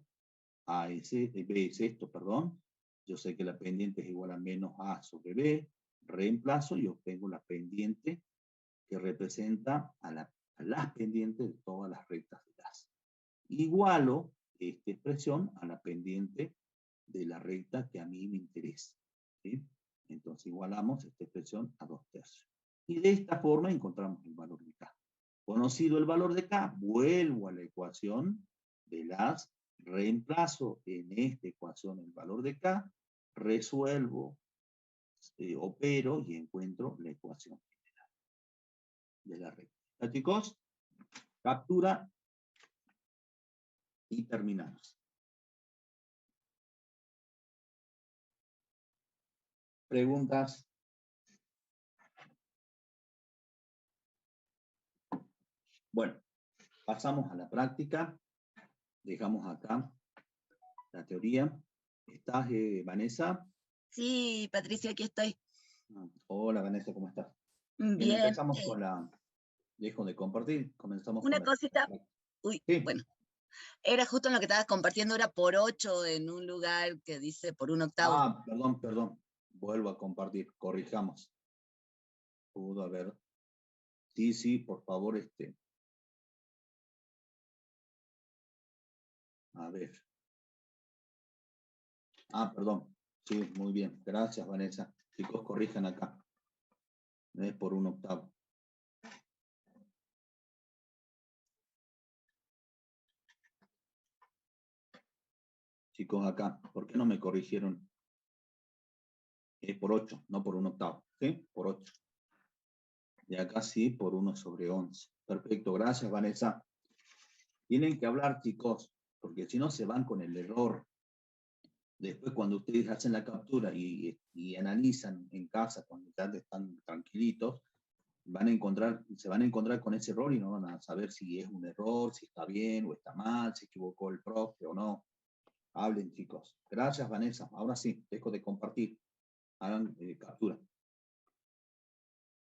B es esto, perdón. Yo sé que la pendiente es igual a menos A sobre B, reemplazo y obtengo la pendiente que representa a las pendientes de todas las rectas de as. Igualo esta expresión a la pendiente de la recta que a mí me interesa. ¿Sí? Entonces igualamos esta expresión a 2/3. Y de esta forma encontramos el valor de K. Conocido el valor de K, vuelvo a la ecuación de las, reemplazo en esta ecuación el valor de K, resuelvo, opero y encuentro la ecuación general de la recta. ¿Ya, chicos? Captura y terminamos. ¿Preguntas? Bueno, pasamos a la práctica. Dejamos acá la teoría. ¿Estás, Vanessa? Sí, Patricia, aquí estoy. Hola, Vanessa, ¿cómo estás? Bien. Empezamos con la... Dejo de compartir, comenzamos Una con cosita. la... Uy, Sí. bueno. Era justo en lo que estabas compartiendo, era por 8 en un lugar que dice por 1 octavo. Ah, perdón. Vuelvo a compartir, corrijamos. Pudo haber... Sí, por favor, A ver. Ah, perdón. Sí, muy bien. Gracias, Vanessa. Chicos, corrijan acá. Es por 1 octavo. Chicos, acá. ¿Por qué no me corrigieron? Es por 8, no por 1 octavo. ¿Sí? Por 8. Y acá sí, por 1 sobre 11. Perfecto. Gracias, Vanessa. Tienen que hablar, chicos, porque si no se van con el error. Después, cuando ustedes hacen la captura y analizan en casa, cuando ya están tranquilitos, se van a encontrar con ese error y no van a saber si es un error, si está bien o está mal, si equivocó el profe o no. Hablen, chicos. Gracias, Vanessa. Ahora sí, dejo de compartir. Hagan captura.